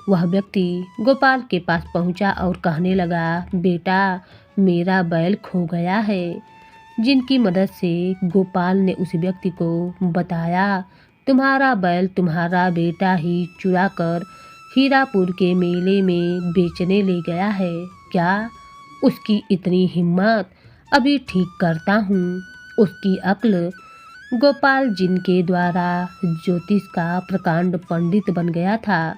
वह व्यक्ति गोपाल के पास पहुंचा और कहने लगा, बेटा मेरा बैल खो गया है। जिनकी मदद से गोपाल ने उस व्यक्ति को बताया, तुम्हारा बैल तुम्हारा बेटा ही चुरा कर हीरापुर के मेले में बेचने ले गया है क्या? उसकी इतनी हिम्मत, अभी ठीक करता हूँ उसकी अक्ल। गोपाल जिनके द्वारा ज्योतिष का प्रकांड पंडित बन गया था,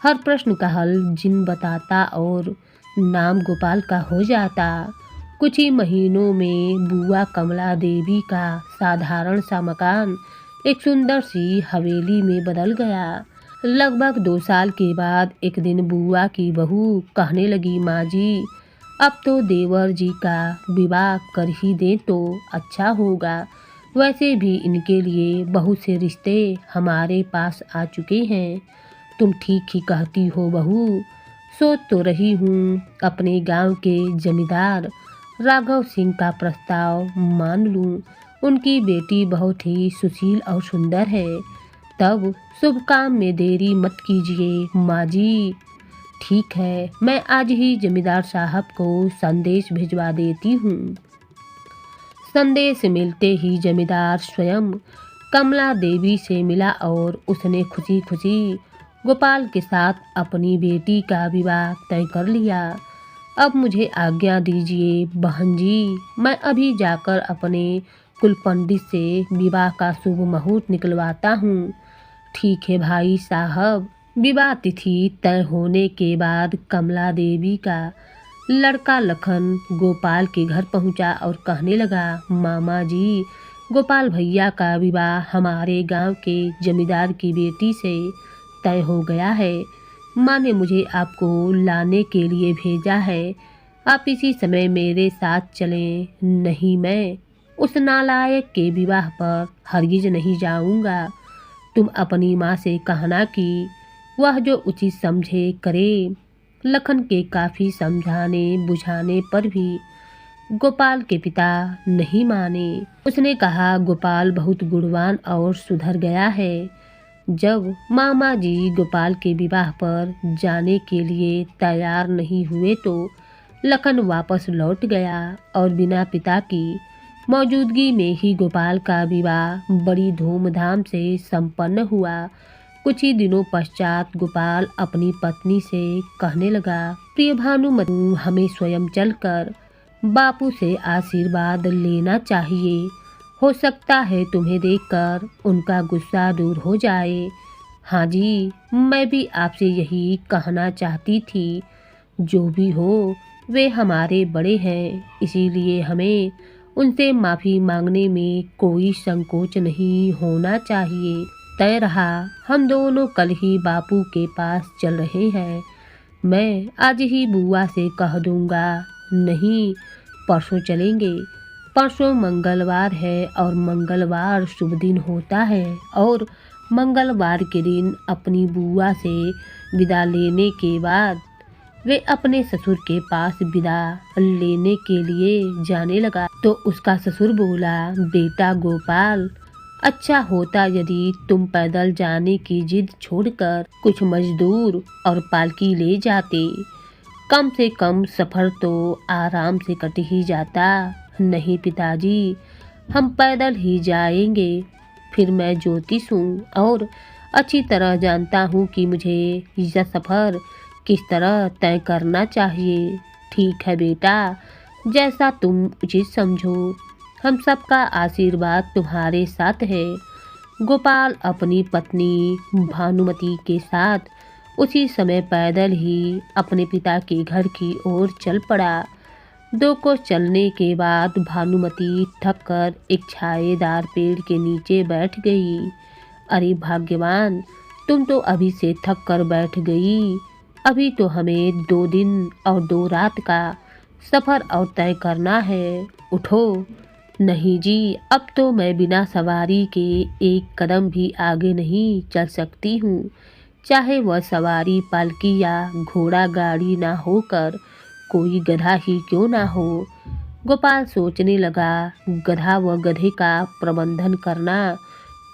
हर प्रश्न का हल जिन बताता और नाम गोपाल का हो जाता। कुछ ही महीनों में बुआ कमला देवी का साधारण सा मकान एक सुंदर सी हवेली में बदल गया। लगभग 2 साल के बाद एक दिन बुआ की बहू कहने लगी, माँ जी, अब तो देवर जी का विवाह कर ही दें तो अच्छा होगा। वैसे भी इनके लिए बहुत से रिश्ते हमारे पास आ चुके हैं। तुम ठीक ही कहती हो बहू, सोच तो रही हूँ अपने गांव के जमींदार राघव सिंह का प्रस्ताव मान लूँ। उनकी बेटी बहुत ही सुशील और सुंदर है। तब शुभ काम में देरी मत कीजिए माँ जी। ठीक है, मैं आज ही जमींदार साहब को संदेश भिजवा देती हूँ। संदेश मिलते ही जमींदार स्वयं कमला देवी से मिला और उसने खुशी खुशी गोपाल के साथ अपनी बेटी का विवाह तय कर लिया। अब मुझे आज्ञा दीजिए बहन जी, मैं अभी जाकर अपने कुल पंडित से विवाह का शुभ मुहूर्त निकलवाता हूँ। ठीक है भाई साहब। विवाह तिथि तय होने के बाद कमला देवी का लड़का लखन गोपाल के घर पहुंचा और कहने लगा, मामा जी, गोपाल भैया का विवाह हमारे गांव के जमींदार की बेटी से तय हो गया है। माँ ने मुझे आपको लाने के लिए भेजा है। आप इसी समय मेरे साथ चलें, नहीं मैं उस नालायक के विवाह पर हरगिज नहीं जाऊंगा। तुम अपनी माँ से कहना कि वह जो उचित समझे करे। लखन के काफ़ी समझाने बुझाने पर भी गोपाल के पिता नहीं माने। उसने कहा, गोपाल बहुत गुणवान और सुधर गया है। जब मामा जी गोपाल के विवाह पर जाने के लिए तैयार नहीं हुए तो लखन वापस लौट गया और बिना पिता की मौजूदगी में ही गोपाल का विवाह बड़ी धूमधाम से संपन्न हुआ। कुछ ही दिनों पश्चात गोपाल अपनी पत्नी से कहने लगा, प्रिय भानुमती, हमें स्वयं चलकर बापू से आशीर्वाद लेना चाहिए। हो सकता है तुम्हें देखकर उनका गुस्सा दूर हो जाए। हाँ जी, मैं भी आपसे यही कहना चाहती थी। जो भी हो, वे हमारे बड़े हैं, इसीलिए हमें उनसे माफ़ी मांगने में कोई संकोच नहीं होना चाहिए। तय रहा, हम दोनों कल ही बापू के पास चल रहे हैं। मैं आज ही बुआ से कह दूंगा। नहीं, परसों चलेंगे। परसों मंगलवार है और मंगलवार शुभ दिन होता है और मंगलवार के दिन अपनी बुआ से विदा लेने के बाद वे अपने ससुर के पास विदा लेने के लिए जाने लगा तो उसका ससुर बोला, बेटा गोपाल, अच्छा होता यदि तुम पैदल जाने की जिद छोड़कर कुछ मजदूर और पालकी ले जाते। कम से कम सफ़र तो आराम से कट ही जाता। नहीं पिताजी, हम पैदल ही जाएंगे। फिर मैं ज्योतिष हूँ और अच्छी तरह जानता हूँ कि मुझे यह सफ़र किस तरह तय करना चाहिए। ठीक है बेटा, जैसा तुम उचित समझो। हम सबका आशीर्वाद तुम्हारे साथ है। गोपाल अपनी पत्नी भानुमती के साथ उसी समय पैदल ही अपने पिता के घर की ओर चल पड़ा। 2 कोस चलने के बाद भानुमती थक कर एक छायेदार पेड़ के नीचे बैठ गई। अरे भाग्यवान, तुम तो अभी से थक कर बैठ गई। अभी तो हमें 2 दिन और 2 रात का सफ़र और तय करना है। उठो। नहीं जी, अब तो मैं बिना सवारी के एक कदम भी आगे नहीं चल सकती हूँ, चाहे वह सवारी पालकी या घोड़ा गाड़ी ना होकर कोई गधा ही क्यों ना हो। गोपाल सोचने लगा, गधा व गधे का प्रबंधन करना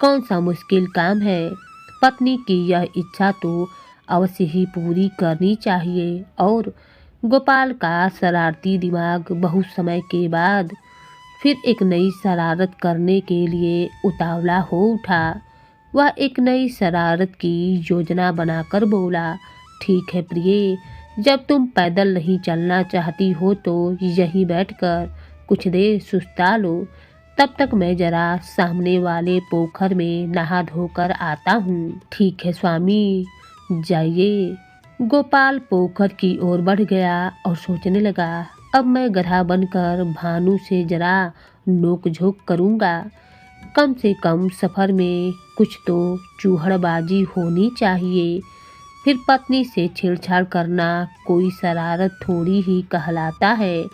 कौन सा मुश्किल काम है। पत्नी की यह इच्छा तो अवश्य ही पूरी करनी चाहिए। और गोपाल का शरारती दिमाग बहुत समय के बाद फिर एक नई शरारत करने के लिए उतावला हो उठा। वह एक नई शरारत की योजना बनाकर बोला, ठीक है प्रिय, जब तुम पैदल नहीं चलना चाहती हो तो यहीं बैठकर कुछ देर सुस्ता लो। तब तक मैं जरा सामने वाले पोखर में नहा धोकर आता हूँ। ठीक है स्वामी, जाइए। गोपाल पोखर की ओर बढ़ गया और सोचने लगा, अब मैं गधा बनकर भानु से जरा नोक झोंक करूँगा। कम से कम सफ़र में कुछ तो चूहड़बाजी होनी चाहिए। फिर पत्नी से छेड़छाड़ करना कोई शरारत थोड़ी ही कहलाता है।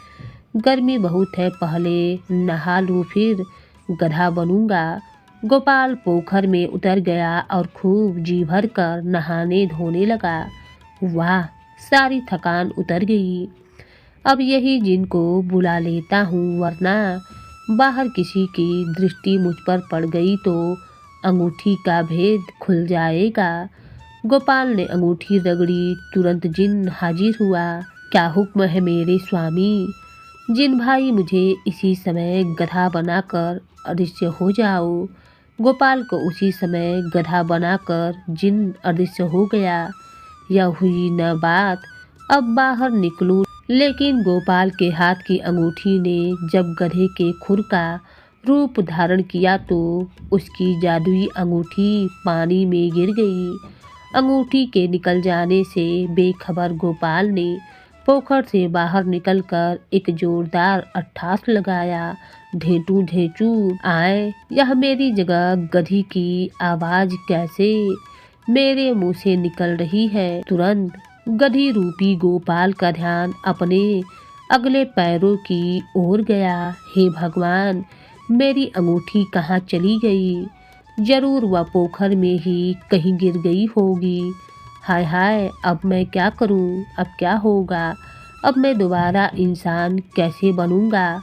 गर्मी बहुत है, पहले नहा लूँ फिर गधा बनूंगा। गोपाल पोखर में उतर गया और खूब जी भर कर नहाने धोने लगा। वाह, सारी थकान उतर गई। अब यही जिनको बुला लेता हूँ, वरना बाहर किसी की दृष्टि मुझ पर पड़ गई तो अंगूठी का भेद खुल जाएगा। गोपाल ने अंगूठी रगड़ी, तुरंत जिन हाजिर हुआ। क्या हुक्म है मेरे स्वामी? जिन भाई, मुझे इसी समय गधा बनाकर अदृश्य हो जाओ। गोपाल को उसी समय गधा बनाकर जिन अदृश्य हो गया। यह हुई न बात, अब बाहर निकलूं, लेकिन गोपाल के हाथ की अंगूठी ने जब गधे के खुर का रूप धारण किया तो उसकी जादुई अंगूठी पानी में गिर गई। अंगूठी के निकल जाने से बेखबर गोपाल ने पोखर से बाहर निकलकर एक जोरदार अट्ठास लगाया। ढेंचू ढेंचू आए, यह मेरी जगह गधी की आवाज कैसे मेरे मुंह से निकल रही है। तुरंत गधी रूपी गोपाल का ध्यान अपने अगले पैरों की ओर गया। हे भगवान, मेरी अंगूठी कहाँ चली गई? जरूर वह पोखर में ही कहीं गिर गई होगी। हाय हाय, अब मैं क्या करूं? अब क्या होगा? अब मैं दोबारा इंसान कैसे बनूंगा?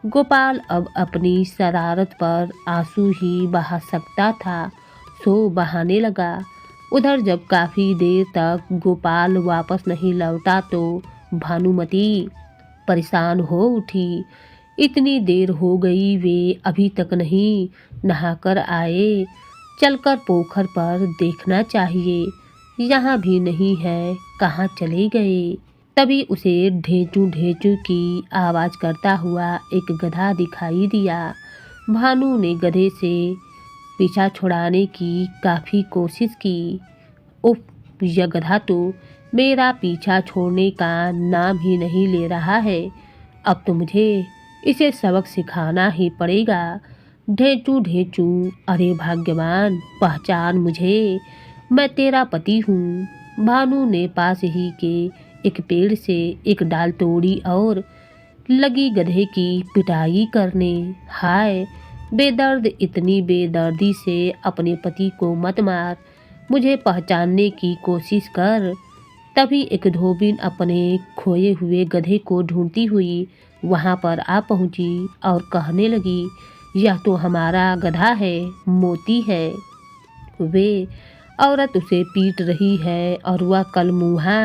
गोपाल अब अपनी शरारत पर आंसू ही बहा सकता था, सो बहाने लगा। उधर जब काफ़ी देर तक गोपाल वापस नहीं लौटा तो भानुमती परेशान हो उठी। इतनी देर हो गई, वे अभी तक नहीं नहाकर आए। चलकर पोखर पर देखना चाहिए, यहाँ भी नहीं है, कहाँ चले गए। तभी उसे ढेंचू ढेंचू की आवाज़ करता हुआ एक गधा दिखाई दिया। भानु ने गधे से पीछा छुड़ाने की काफ़ी कोशिश की। उफ, यह गधा तो मेरा पीछा छोड़ने का नाम ही नहीं ले रहा है। अब तो मुझे इसे सबक सिखाना ही पड़ेगा। ढेंचू ढेंचू, अरे भाग्यवान, पहचान मुझे, मैं तेरा पति हूँ। भानु ने पास ही के एक पेड़ से एक डाल तोड़ी और लगी गधे की पिटाई करने। हाय बेदर्द, इतनी बेदर्दी से अपने पति को मत मार, मुझे पहचानने की कोशिश कर। तभी एक धोबिन अपने खोए हुए गधे को ढूंढती हुई वहां पर आ पहुंची और कहने लगी, यह तो हमारा गधा है, मोती है। वे औरत उसे पीट रही है और वह कल मुँहा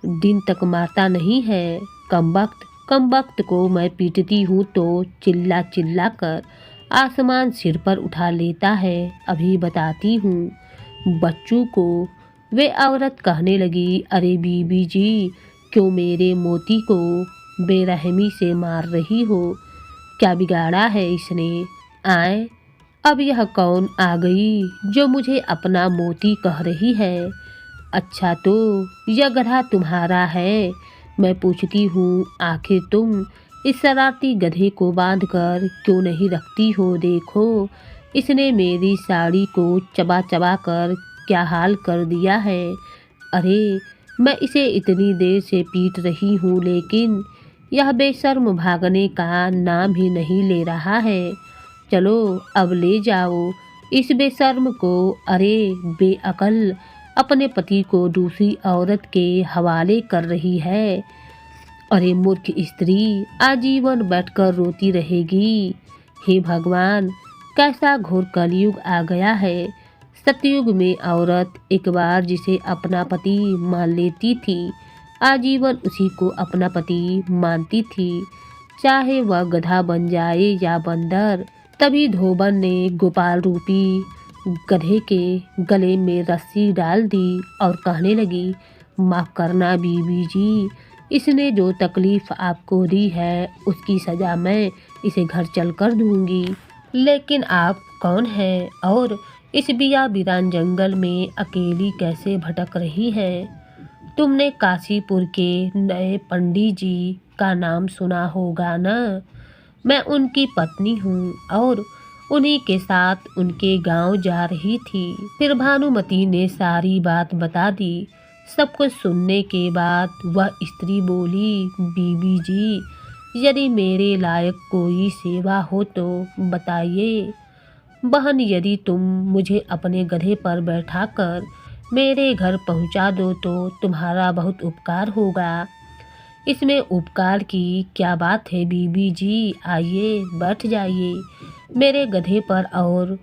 दिन तक मारता नहीं है। कम वक्त को मैं पीटती हूँ तो चिल्ला चिल्ला कर आसमान सिर पर उठा लेता है। अभी बताती हूँ बच्चों को। वे औरत कहने लगी, अरे बीबी जी, क्यों मेरे मोती को बेरहमी से मार रही हो? क्या बिगाड़ा है इसने? आए, अब यह कौन आ गई जो मुझे अपना मोती कह रही है? अच्छा, तो यह गधा तुम्हारा है? मैं पूछती हूँ, आखिर तुम इस शरारती गधे को बांधकर क्यों नहीं रखती हो? देखो, इसने मेरी साड़ी को चबा चबा कर क्या हाल कर दिया है। अरे, मैं इसे इतनी देर से पीट रही हूँ, लेकिन यह बेशर्म भागने का नाम ही नहीं ले रहा है। चलो अब ले जाओ इस बेशर्म को। अरे बेअकल, अपने पति को दूसरी औरत के हवाले कर रही है। अरे मूर्ख स्त्री, आजीवन बैठकर रोती रहेगी। हे भगवान, कैसा घोर कलयुग आ गया है। सतयुग में औरत एक बार जिसे अपना पति मान लेती थी, आजीवन उसी को अपना पति मानती थी, चाहे वह गधा बन जाए या बंदर। तभी धोबन ने गोपाल रूपी गधे के गले में रस्सी डाल दी और कहने लगी, माफ़ करना बीबी जी, इसने जो तकलीफ़ आपको दी है उसकी सज़ा मैं इसे घर चलकर दूंगी। लेकिन आप कौन हैं और इस बिया बिरान जंगल में अकेली कैसे भटक रही हैं? तुमने काशीपुर के नए पंडित जी का नाम सुना होगा न? मैं उनकी पत्नी हूँ और उन्हीं के साथ उनके गांव जा रही थी। फिर भानुमती ने सारी बात बता दी। सब कुछ सुनने के बाद वह स्त्री बोली, बीबी जी, यदि मेरे लायक कोई सेवा हो तो बताइए। बहन, यदि तुम मुझे अपने गधे पर बैठाकर मेरे घर पहुंचा दो तो तुम्हारा बहुत उपकार होगा। इसमें उपकार की क्या बात है बीबी जी, आइए बैठ जाइए मेरे गधे पर। और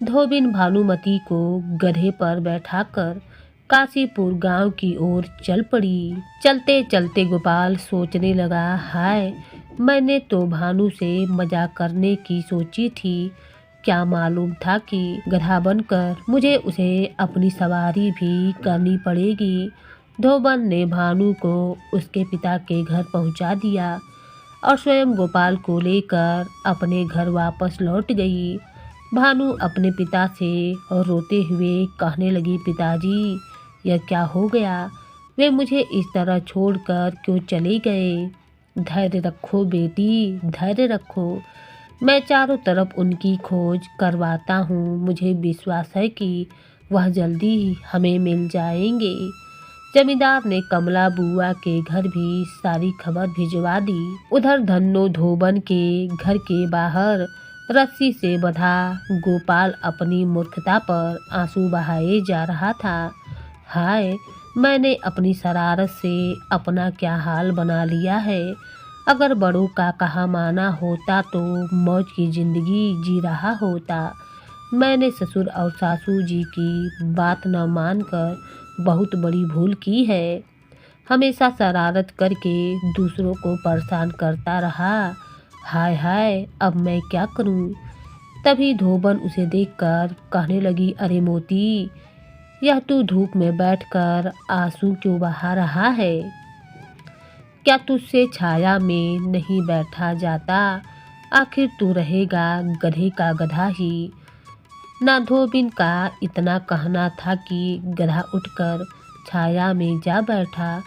धोबिन भानुमती को गधे पर बैठाकर काशीपुर गांव की ओर चल पड़ी। चलते चलते गोपाल सोचने लगा, हाय, मैंने तो भानु से मजाक करने की सोची थी, क्या मालूम था कि गधा बनकर मुझे उसे अपनी सवारी भी करनी पड़ेगी। धोबन ने भानु को उसके पिता के घर पहुंचा दिया और स्वयं गोपाल को लेकर अपने घर वापस लौट गई। भानु अपने पिता से रोते हुए कहने लगी, पिताजी यह क्या हो गया? वे मुझे इस तरह छोड़कर क्यों चले गए? धैर्य रखो बेटी, धैर्य रखो। मैं चारों तरफ उनकी खोज करवाता हूँ। मुझे विश्वास है कि वह जल्दी हमें मिल जाएंगे। जमींदार ने कमला बुआ के घर भी सारी खबर भिजवा दी। उधर धन्नो धोबन के घर के बाहर रस्सी से बंधा गोपाल अपनी मूर्खता पर आंसू बहाए जा रहा था। हाय, मैंने अपनी शरारत से अपना क्या हाल बना लिया है। अगर बड़ों का कहा माना होता तो मौज की जिंदगी जी रहा होता। मैंने ससुर और सासू जी की बात न मानकर बहुत बड़ी भूल की है। हमेशा शरारत करके दूसरों को परेशान करता रहा। हाय हाय, अब मैं क्या करूं? तभी धोबन उसे देखकर कहने लगी, अरे मोती, यह तू धूप में बैठकर आंसू क्यों बहा रहा है? क्या तुझसे छाया में नहीं बैठा जाता? आखिर तू रहेगा गधे का गधा ही। ना धोबिन का इतना कहना था कि गधा उठकर छाया में जा बैठा।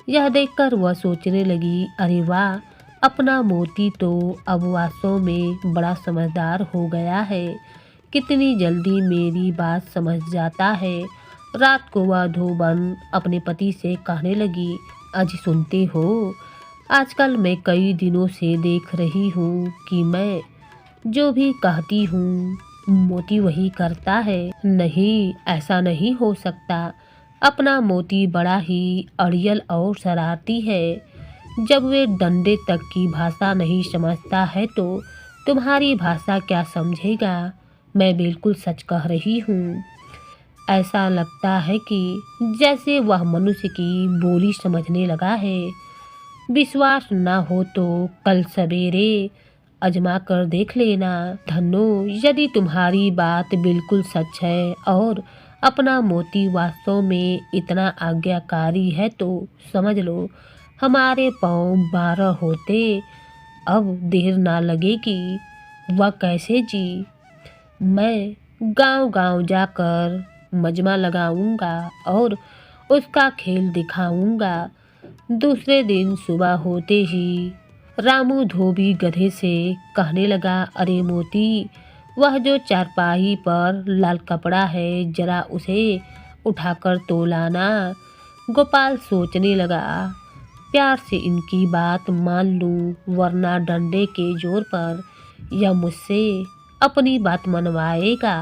यह देखकर वह सोचने लगी, अरे वाह, अपना मोती तो अब वास्तव में बड़ा समझदार हो गया है। कितनी जल्दी मेरी बात समझ जाता है। रात को वह धोबन अपने पति से कहने लगी, अजी सुनते हो, आजकल मैं कई दिनों से देख रही हूँ कि मैं जो भी कहती हूँ मोती वही करता है। नहीं, ऐसा नहीं हो सकता। अपना मोती बड़ा ही अड़ियल और शरारती है। जब वे डंडे तक की भाषा नहीं समझता है तो तुम्हारी भाषा क्या समझेगा? मैं बिल्कुल सच कह रही हूँ। ऐसा लगता है कि जैसे वह मनुष्य की बोली समझने लगा है। विश्वास ना हो तो कल सवेरे आजमा कर देख लेना। धन्नो, यदि तुम्हारी बात बिल्कुल सच है और अपना मोती वास्तव में इतना आज्ञाकारी है तो समझ लो हमारे पाँव 12 होते। अब देर ना लगेगी। वह कैसे जी? मैं गांव-गांव जाकर मजमा लगाऊंगा और उसका खेल दिखाऊंगा। दूसरे दिन सुबह होते ही रामू धोबी गधे से कहने लगा, अरे मोती, वह जो चारपाई पर लाल कपड़ा है जरा उसे उठाकर तो लाना। गोपाल सोचने लगा, प्यार से इनकी बात मान लूं वरना डंडे के जोर पर यह मुझसे अपनी बात मनवाएगा।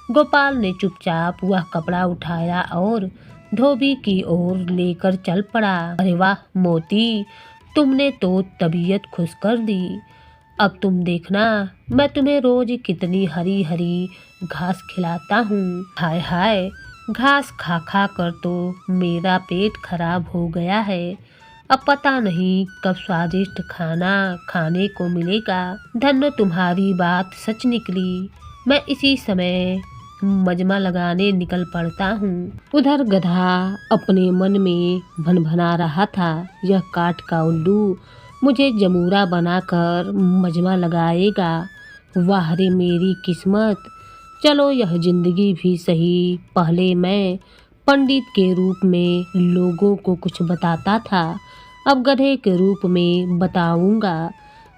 गोपाल ने चुपचाप वह कपड़ा उठाया और धोबी की ओर लेकर चल पड़ा। अरे वाह मोती, तुमने तो तबीयत खुश कर दी। अब तुम देखना मैं तुम्हें रोज कितनी हरी हरी घास खिलाता हूँ। हाय हाय, घास खा खा कर तो मेरा पेट खराब हो गया है। अब पता नहीं कब स्वादिष्ट खाना खाने को मिलेगा। धन्नो, तुम्हारी बात सच निकली। मैं इसी समय मजमा लगाने निकल पड़ता हूँ। उधर गधा अपने मन में भनभना रहा था, यह काठ का उल्लू मुझे जमूरा बनाकर मजमा लगाएगा। वाह रे मेरी किस्मत। चलो यह जिंदगी भी सही। पहले मैं पंडित के रूप में लोगों को कुछ बताता था, अब गधे के रूप में बताऊंगा।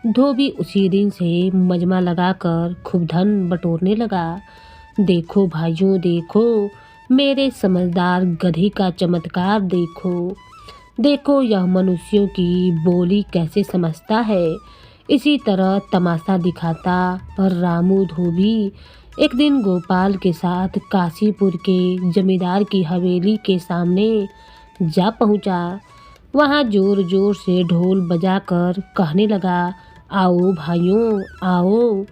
धोबी उसी दिन से मजमा लगाकर खूब धन बटोरने लगा। देखो भाइयों, देखो मेरे समझदार गधे का चमत्कार। देखो देखो यह मनुष्यों की बोली कैसे समझता है। इसी तरह तमाशा दिखाता पर रामू धोबी एक दिन गोपाल के साथ काशीपुर के जमींदार की हवेली के सामने जा पहुंचा। वहां जोर जोर से ढोल बजाकर कहने लगा, आओ भाइयों आओ,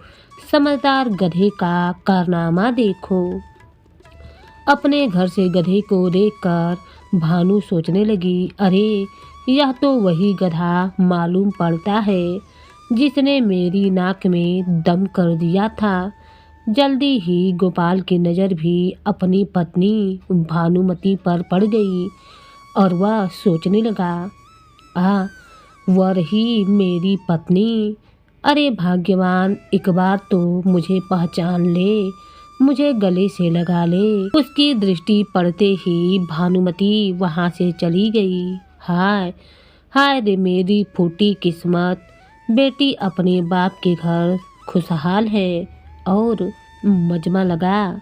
समझदार गधे का कारनामा देखो। अपने घर से गधे को देखकर भानु सोचने लगी, अरे यह तो वही गधा मालूम पड़ता है जिसने मेरी नाक में दम कर दिया था। जल्दी ही गोपाल की नज़र भी अपनी पत्नी भानुमति पर पड़ गई और वह सोचने लगा, वह रही मेरी पत्नी। अरे भाग्यवान, एक बार तो मुझे पहचान ले, मुझे गले से लगा ले। उसकी दृष्टि पड़ते ही भानुमति वहाँ से चली गई। हाय हाय रे मेरी फूटी किस्मत, बेटी अपने बाप के घर खुशहाल है और मजमा लगा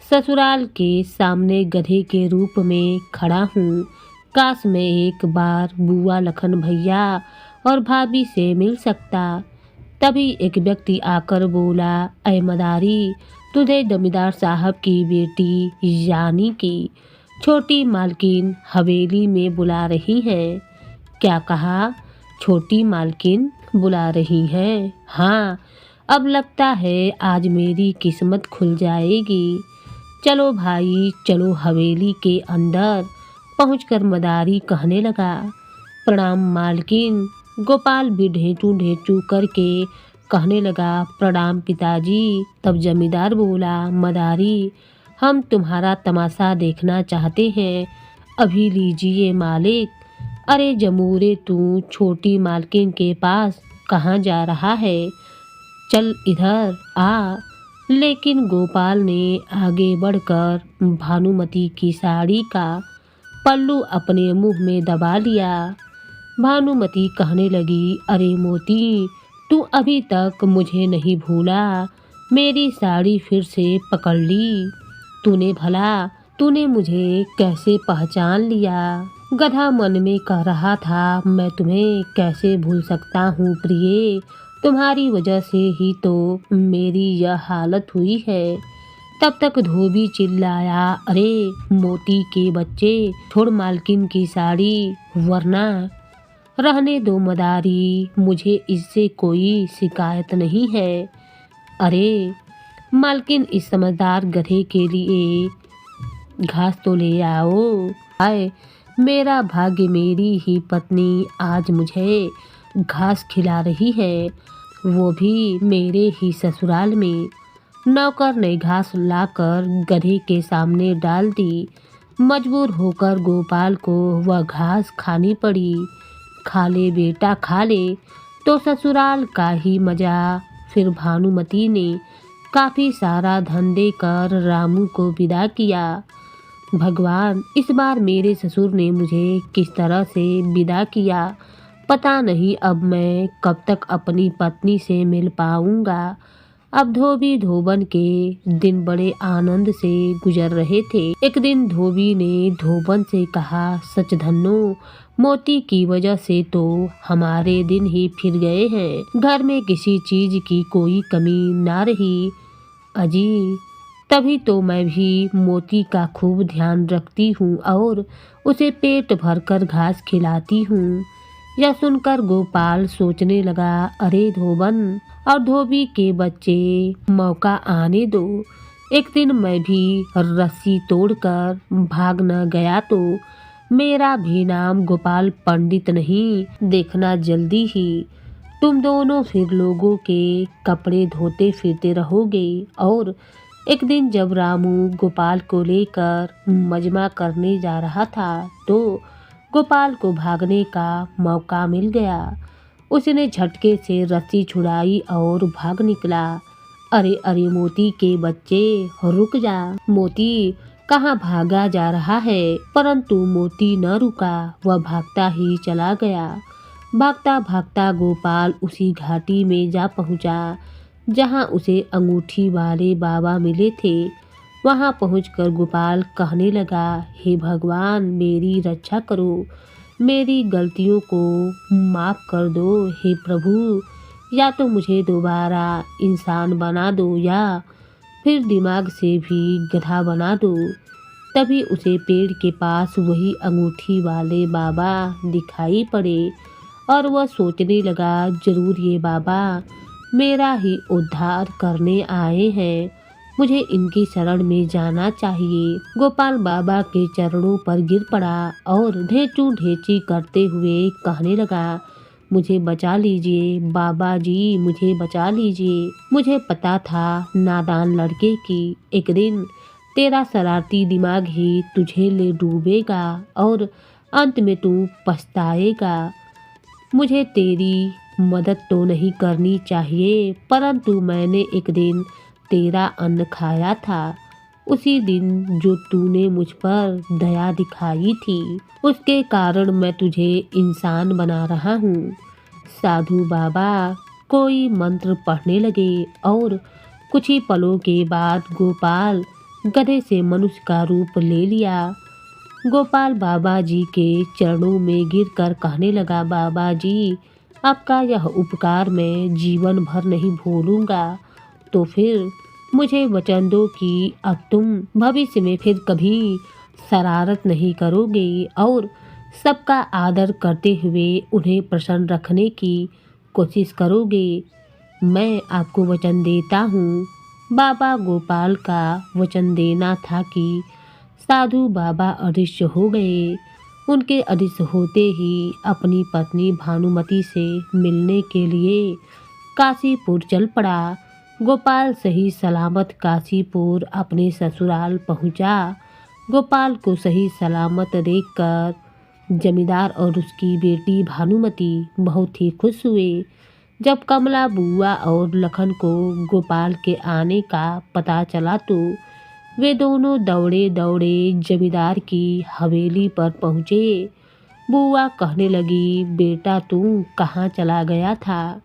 ससुराल के सामने गधे के रूप में खड़ा हूँ। काश मैं एक बार बुआ लखन भैया और भाभी से मिल सकता। तभी एक व्यक्ति आकर बोला, ऐ मदारी, तुझे जमींदार साहब की बेटी यानी कि छोटी मालकिन हवेली में बुला रही है। क्या कहा? छोटी मालकिन बुला रही है? हाँ, अब लगता है आज मेरी किस्मत खुल जाएगी। चलो भाई चलो। हवेली के अंदर पहुंचकर मदारी कहने लगा, प्रणाम मालकिन। गोपाल भी ढेंचू ढेंचू करके कहने लगा, प्रणाम पिताजी। तब जमींदार बोला, मदारी, हम तुम्हारा तमाशा देखना चाहते हैं, अभी लीजिए मालिक। अरे जमूरे, तू छोटी मालकिन के पास कहाँ जा रहा है? चल इधर आ। लेकिन गोपाल ने आगे बढ़कर भानुमति की साड़ी का पल्लू अपने मुंह में दबा लिया। भानुमति कहने लगी, अरे मोती, तू अभी तक मुझे नहीं भूला, मेरी साड़ी फिर से पकड़ ली तूने। भला तूने मुझे कैसे पहचान लिया? गधा मन में कह रहा था, मैं तुम्हें कैसे भूल सकता हूँ प्रिय, तुम्हारी वजह से ही तो मेरी यह हालत हुई है। तब तक धोबी चिल्लाया, अरे मोती के बच्चे, छोड़ मालकिन की साड़ी, वरना रहने दो मदारी, मुझे इससे कोई शिकायत नहीं है। अरे मालकिन, इस समझदार गधे के लिए घास तो ले आओ। आए मेरा भाग्य, मेरी ही पत्नी आज मुझे घास खिला रही है, वो भी मेरे ही ससुराल में। नौकर ने घास लाकर गधे के सामने डाल दी। मजबूर होकर गोपाल को वह घास खानी पड़ी। खा ले बेटा खा ले, तो ससुराल का ही मजा। फिर भानुमति ने काफ़ी सारा धन देकर रामू को विदा किया। भगवान, इस बार मेरे ससुर ने मुझे किस तरह से विदा किया, पता नहीं अब मैं कब तक अपनी पत्नी से मिल पाऊंगा। अब धोबी धोबन के दिन बड़े आनंद से गुजर रहे थे। एक दिन धोबी ने धोबन से कहा, सच धन्नो, मोती की वजह से तो हमारे दिन ही फिर गए हैं। घर में किसी चीज की कोई कमी ना रही। अजी, तभी तो मैं भी मोती का खूब ध्यान रखती हूँ और उसे पेट भरकर घास खिलाती हूँ। यह सुनकर गोपाल सोचने लगा, अरे धोबन और धोबी के बच्चे, मौका आने दो। एक दिन मैं भी रस्सी तोड़कर भाग न गया तो मेरा भी नाम गोपाल पंडित नहीं। देखना जल्दी ही तुम दोनों फिर लोगों के कपड़े धोते फिरते रहोगे। और एक दिन जब रामू गोपाल को लेकर मजमा करने जा रहा था तो गोपाल को भागने का मौका मिल गया। उसने झटके से रस्सी छुड़ाई और भाग निकला। अरे अरे मोती के बच्चे, रुक जा। मोती कहाँ भागा जा रहा है? परंतु मोती न रुका, वह भागता ही चला गया। भागता भागता गोपाल उसी घाटी में जा पहुँचा जहाँ उसे अंगूठी वाले बाबा मिले थे। वहाँ पहुंचकर गोपाल कहने लगा, हे भगवान, मेरी रक्षा करो, मेरी गलतियों को माफ़ कर दो। हे प्रभु, या तो मुझे दोबारा इंसान बना दो या फिर दिमाग से भी गधा बना दो। तभी उसे पेड़ के पास वही अंगूठी वाले बाबा दिखाई पड़े और वह सोचने लगा, जरूर ये बाबा मेरा ही उद्धार करने आए हैं, मुझे इनकी शरण में जाना चाहिए। गोपाल बाबा के चरणों पर गिर पड़ा और ढेंचू ढेंची करते हुए कहने लगा, मुझे बचा लीजिए, बाबा जी मुझे बचा लीजिए। मुझे पता था नादान लड़के की एक दिन तेरा शरारती दिमाग ही तुझे ले डूबेगा और अंत में तू पछताएगा। मुझे तेरी मदद तो नहीं करनी चाहिए, परंतु मैंने एक दिन तेरा अन्न खाया था। उसी दिन जो तूने मुझ पर दया दिखाई थी, उसके कारण मैं तुझे इंसान बना रहा हूँ। साधु बाबा कोई मंत्र पढ़ने लगे और कुछ ही पलों के बाद गोपाल गधे से मनुष्य का रूप ले लिया। गोपाल बाबा जी के चरणों में गिरकर कहने लगा, बाबा जी आपका यह उपकार मैं जीवन भर नहीं भूलूंगा। तो फिर मुझे वचन दो कि अब तुम भविष्य में फिर कभी शरारत नहीं करोगे और सबका आदर करते हुए उन्हें प्रसन्न रखने की कोशिश करोगे। मैं आपको वचन देता हूँ। बाबा गोपाल का वचन देना था कि साधु बाबा अदृश्य हो गए। उनके अदृश्य होते ही अपनी पत्नी भानुमति से मिलने के लिए काशीपुर चल पड़ा। गोपाल सही सलामत काशीपुर अपने ससुराल पहुंचा। गोपाल को सही सलामत देखकर जमींदार और उसकी बेटी भानुमति बहुत ही खुश हुए। जब कमला बुआ और लखन को गोपाल के आने का पता चला तो वे दोनों दौड़े दौड़े जमींदार की हवेली पर पहुँचे। बुआ कहने लगी, बेटा तू कहाँ चला गया था?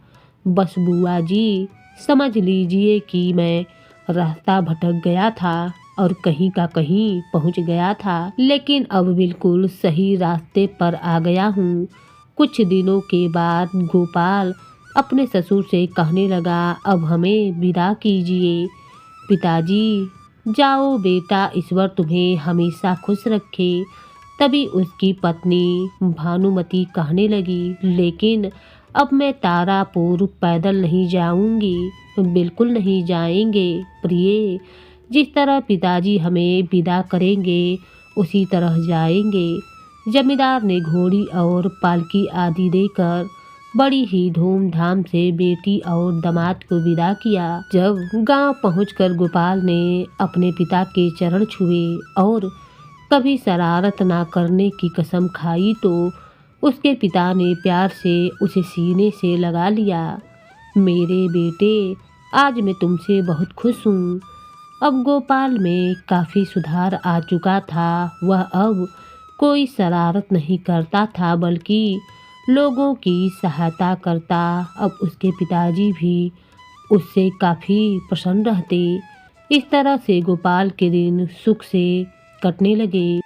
बस बुआ जी समझ लीजिए कि मैं रास्ता भटक गया था और कहीं का कहीं पहुंच गया था, लेकिन अब बिल्कुल सही रास्ते पर आ गया हूँ। कुछ दिनों के बाद गोपाल अपने ससुर से कहने लगा, अब हमें विदा कीजिए। पिताजी जाओ बेटा, ईश्वर तुम्हें हमेशा खुश रखे। तभी उसकी पत्नी भानुमति कहने लगी, लेकिन अब मैं तारापुर पैदल नहीं जाऊंगी। बिल्कुल नहीं जाएंगे प्रिय, जिस तरह पिताजी हमें विदा करेंगे उसी तरह जाएंगे। जमींदार ने घोड़ी और पालकी आदि देकर बड़ी ही धूमधाम से बेटी और दामाद को विदा किया। जब गांव पहुंचकर गोपाल ने अपने पिता के चरण छुए और कभी शरारत ना करने की कसम खाई तो उसके पिता ने प्यार से उसे सीने से लगा लिया। मेरे बेटे, आज मैं तुमसे बहुत खुश हूँ। अब गोपाल में काफ़ी सुधार आ चुका था। वह अब कोई शरारत नहीं करता था, बल्कि लोगों की सहायता करता। अब उसके पिताजी भी उससे काफ़ी प्रसन्न रहते। इस तरह से गोपाल के दिन सुख से कटने लगे।